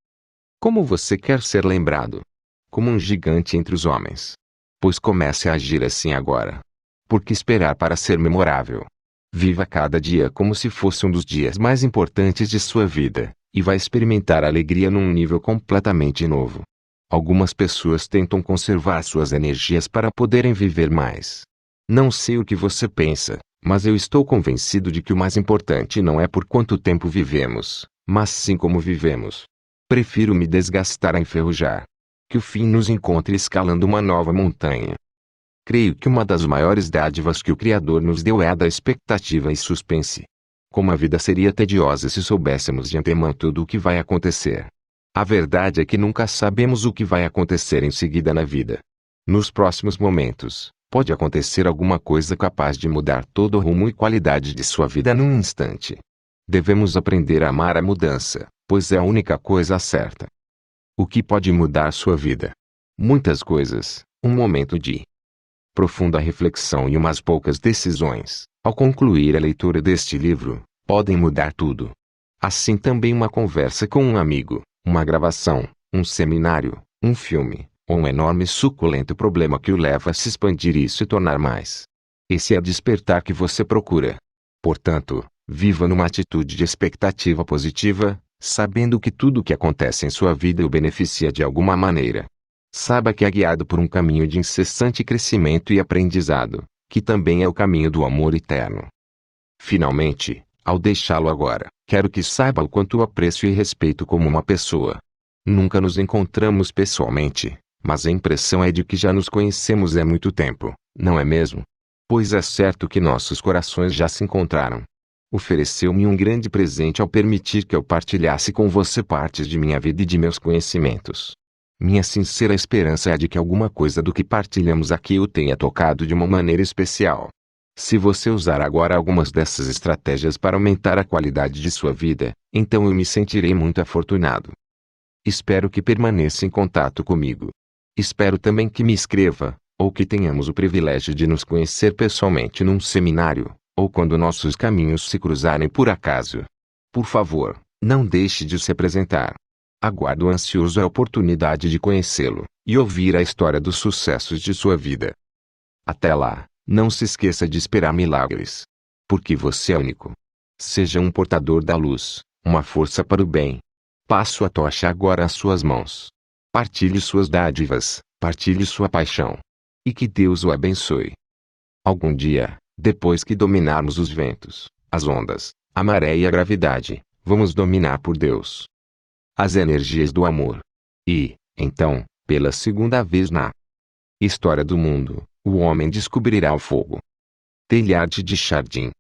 Como você quer ser lembrado? Como um gigante entre os homens. Pois comece a agir assim agora. Por que esperar para ser memorável? Viva cada dia como se fosse um dos dias mais importantes de sua vida, e vai experimentar alegria num nível completamente novo. Algumas pessoas tentam conservar suas energias para poderem viver mais. Não sei o que você pensa, mas eu estou convencido de que o mais importante não é por quanto tempo vivemos, mas sim como vivemos. Prefiro me desgastar a enferrujar. Que o fim nos encontre escalando uma nova montanha. Creio que uma das maiores dádivas que o Criador nos deu é a da expectativa e suspense. Como a vida seria tediosa se soubéssemos de antemão tudo o que vai acontecer. A verdade é que nunca sabemos o que vai acontecer em seguida na vida. Nos próximos momentos, pode acontecer alguma coisa capaz de mudar todo o rumo e qualidade de sua vida num instante. Devemos aprender a amar a mudança, pois é a única coisa certa. O que pode mudar sua vida? Muitas coisas, um momento de profunda reflexão e umas poucas decisões, ao concluir a leitura deste livro, podem mudar tudo. Assim também uma conversa com um amigo, uma gravação, um seminário, um filme, ou um enorme e suculento problema que o leva a se expandir e se tornar mais. Esse é o despertar que você procura. Portanto, viva numa atitude de expectativa positiva, sabendo que tudo o que acontece em sua vida o beneficia de alguma maneira. Saiba que é guiado por um caminho de incessante crescimento e aprendizado, que também é o caminho do amor eterno. Finalmente, ao deixá-lo agora, quero que saiba o quanto o aprecio e respeito como uma pessoa. Nunca nos encontramos pessoalmente, mas a impressão é de que já nos conhecemos há muito tempo, não é mesmo? Pois é certo que nossos corações já se encontraram. Ofereceu-me um grande presente ao permitir que eu partilhasse com você partes de minha vida e de meus conhecimentos. Minha sincera esperança é de que alguma coisa do que partilhamos aqui o tenha tocado de uma maneira especial. Se você usar agora algumas dessas estratégias para aumentar a qualidade de sua vida, então eu me sentirei muito afortunado. Espero que permaneça em contato comigo. Espero também que me escreva, ou que tenhamos o privilégio de nos conhecer pessoalmente num seminário, ou quando nossos caminhos se cruzarem por acaso. Por favor, não deixe de se apresentar. Aguardo ansioso a oportunidade de conhecê-lo e ouvir a história dos sucessos de sua vida. Até lá, não se esqueça de esperar milagres. Porque você é único. Seja um portador da luz, uma força para o bem. Passo a tocha agora às suas mãos. Partilhe suas dádivas, partilhe sua paixão. E que Deus o abençoe. Algum dia, depois que dominarmos os ventos, as ondas, a maré e a gravidade, vamos dominar por Deus as energias do amor. E, então, pela segunda vez na história do mundo, o homem descobrirá o fogo. Teilhard de Chardin.